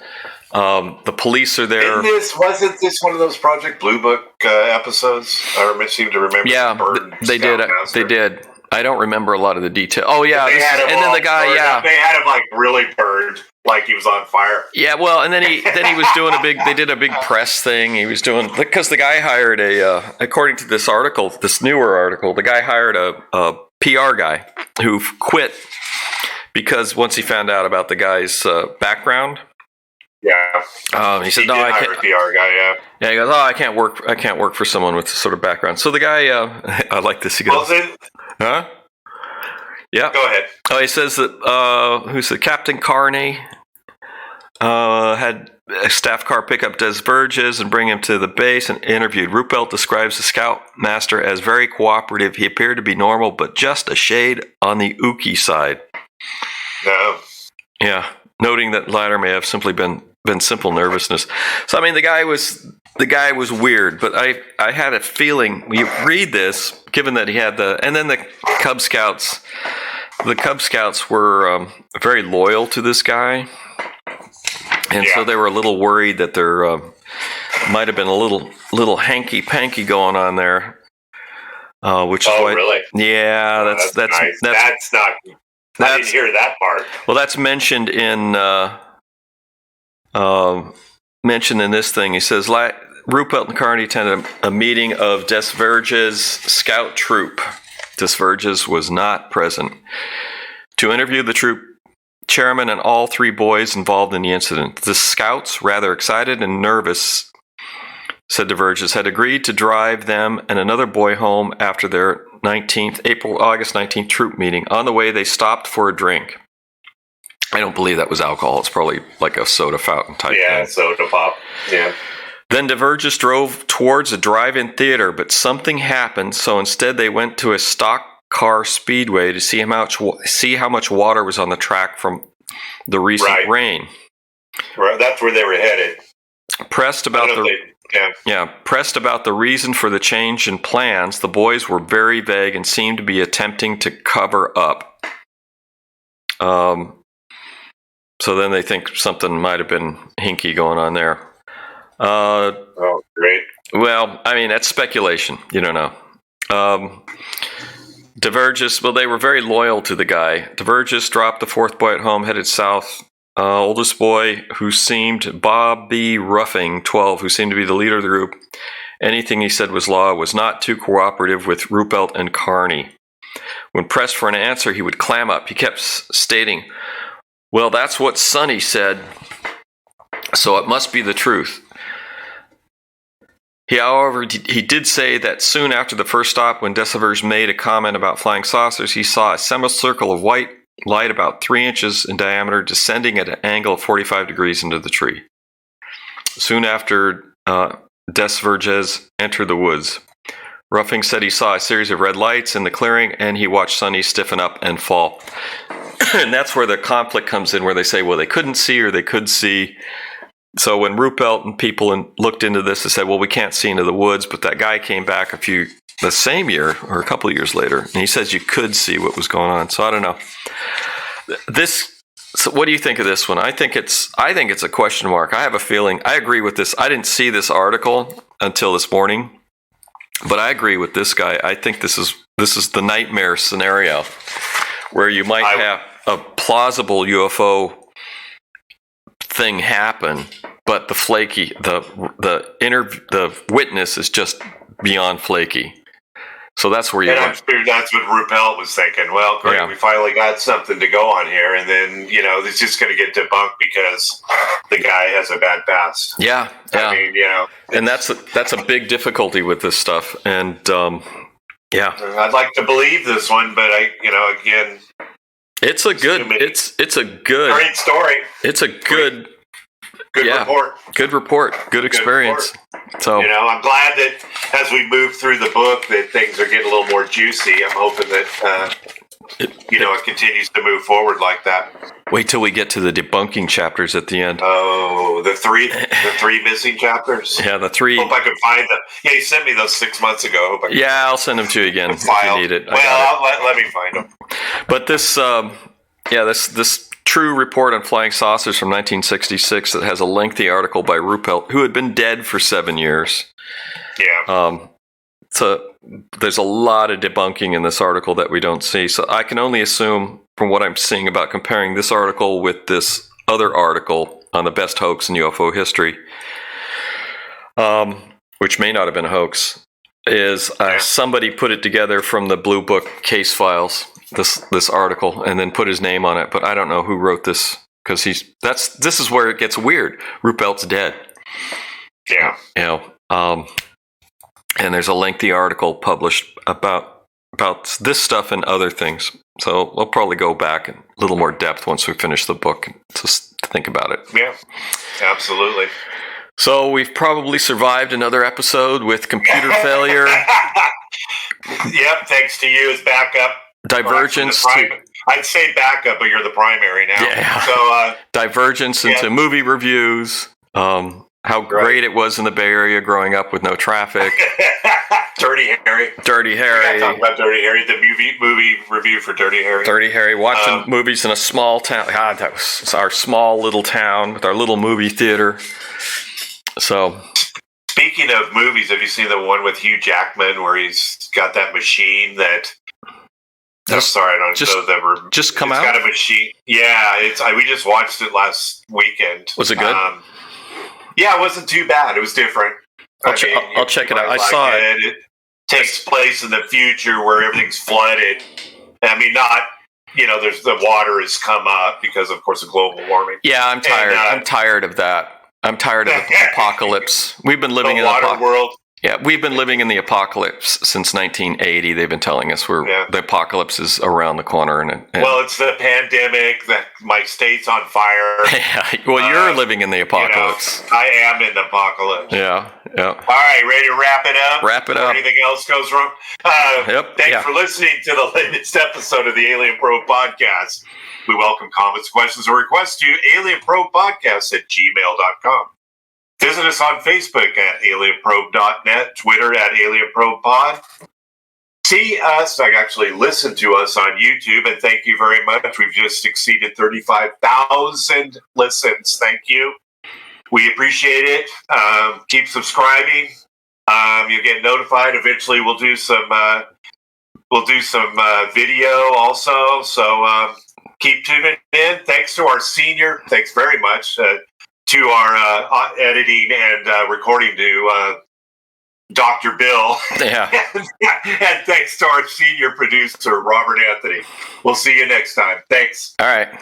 The police are there. Wasn't this one of those Project Bluebook episodes? I seem to remember. Yeah, they did. They did. I don't remember a lot of the detail. Oh yeah, and then the guy, they had him like really burned, like he was on fire. Yeah, well, and then he was doing they did a big press thing. He was doing, because the guy hired according to this article, this newer article, the guy hired a PR guy who quit because once he found out about the guy's background. Yeah. He said, "No, I can't." PR guy, yeah. Yeah, he goes, "Oh, I can't work for someone with this sort of background." So the guy, I like this. He goes, "Huh?" Yeah. Go ahead. Oh, he says that who said Captain Carney had a staff car pick up Des Verges and bring him to the base and interviewed. Ruppelt describes the scoutmaster as very cooperative. He appeared to be normal, but just a shade on the ooky side. No. Yeah, noting that latter may have simply been simple nervousness. So I mean, the guy was weird, but I had a feeling when you read this, given that he had and then the Cub Scouts were very loyal to this guy, and so they were a little worried that there might have been a little hanky panky going on there, which is why. Really? Yeah, that's nice. That's not. I didn't hear that part. Well, that's mentioned in this thing. He says, Ruppelt and Carney attended a meeting of Des Verges' scout troop. Des Verges was not present to interview the troop chairman and all three boys involved in the incident. The scouts, rather excited and nervous, said Divergis, had agreed to drive them and another boy home after their August 19th troop meeting. On the way, they stopped for a drink. I don't believe that was alcohol. It's probably like a soda fountain type thing. Yeah, soda pop. Yeah. Then Divergis drove towards a drive-in theater, but something happened, so instead they went to a stock car speedway to see how much water was on the track from the recent rain. Right, that's where they were headed. Pressed about the reason for the change in plans, the boys were very vague and seemed to be attempting to cover up. So then they think something might have been hinky going on there. Oh, great. Well, I mean, that's speculation. You don't know. Divergis, well, they were very loyal to the guy. Divergis dropped the fourth boy at home, headed south. Oldest boy, Bobby Ruffing, 12, who seemed to be the leader of the group. Anything he said was law, was not too cooperative with Ruppelt and Carney. When pressed for an answer, he would clam up. He kept stating, well, that's what Sonny said, so it must be the truth. However, he did say that soon after the first stop, when Decevers made a comment about flying saucers, he saw a semicircle of white light about 3 inches in diameter descending at an angle of 45 degrees into the tree. Soon after Decevers entered the woods, Ruffing said he saw a series of red lights in the clearing, and he watched Sonny stiffen up and fall. And that's where the conflict comes in, where they say, well, they couldn't see or they could see. So when Ruppelt and people looked into this, they said, well, we can't see into the woods. But that guy came back the same year or a couple of years later, and he says you could see what was going on. So I don't know. So what do you think of this one? I think it's a question mark. I have a feeling. I agree with this. I didn't see this article until this morning, but I agree with this guy. I think this is the nightmare scenario where you might have a plausible UFO thing happen, but the witness is just beyond flaky. So that's where that's what Ruppelt was thinking. Well, great, we finally got something to go on here, and then it's just going to get debunked because the guy has a bad past. Yeah. I mean, and that's a big difficulty with this stuff. And I'd like to believe this one, but again, it's a good great story. It's a good report. Good report. Good experience. So I'm glad that as we move through the book that things are getting a little more juicy. I'm hoping that it continues to move forward like that. Wait till we get to the debunking chapters at the end. Oh, the three missing chapters. Yeah, the 3. Hope I can find them. Yeah, you sent me those 6 months ago. I'll send them to you again if you need it. Well, let me find them. But this true report on flying saucers from 1966 that has a lengthy article by Ruppelt, who had been dead for 7 years. Yeah. So there's a lot of debunking in this article that we don't see. So I can only assume from what I'm seeing about comparing this article with this other article on the best hoax in UFO history, which may not have been a hoax, is somebody put it together from the Bluebook case files, this article, and then put his name on it. But I don't know who wrote this, because this is where it gets weird. Ruppelt's dead. Yeah. And there's a lengthy article published about this stuff and other things. So we'll probably go back in a little more depth once we finish the book to think about it. Yeah, absolutely. So we've probably survived another episode with computer failure. Yep, thanks to you as backup. Divergence. I'd say backup, but you're the primary now. Yeah. So divergence into movie reviews. How great it was in the Bay Area growing up with no traffic. Dirty Harry. We gotta talk about Dirty Harry, the movie review for Dirty Harry. Dirty Harry, watching movies in a small town. God, that was our small little town with our little movie theater. So, speaking of movies, have you seen the one with Hugh Jackman where he's got that machine that... Just come out? It's got a machine. Yeah, we just watched it last weekend. Was it good? Yeah, it wasn't too bad. It was different. I'll check it out. I saw it. It takes place in the future where everything's flooded. I mean, not, there's the water has come up because, of course, of global warming. Yeah, I'm tired. I'm tired of that. I'm tired of the apocalypse. We've been living the in water world. Yeah, we've been living in the apocalypse since 1980. They've been telling us the apocalypse is around the corner. And well, it's the pandemic that my state's on fire. Yeah, well, you're living in the apocalypse. I am in the apocalypse. Yeah. All right, ready to wrap it up? Wrap it up. Anything else goes wrong? Thanks for listening to the latest episode of the Alien Probe Podcast. We welcome comments, questions, or requests to alienprobepodcast@gmail.com. Visit us on Facebook at alienprobe.net, Twitter at alienprobepod. See us, actually listen to us on YouTube, and thank you very much. We've just exceeded 35,000 listens. Thank you. We appreciate it. Keep subscribing. You'll get notified. Eventually, we'll do some video also. So keep tuning in. Thanks to our senior. Thanks very much. To our editing and recording to Dr. Bill. Yeah. And thanks to our senior producer, Robert Anthony. We'll see you next time. Thanks. All right.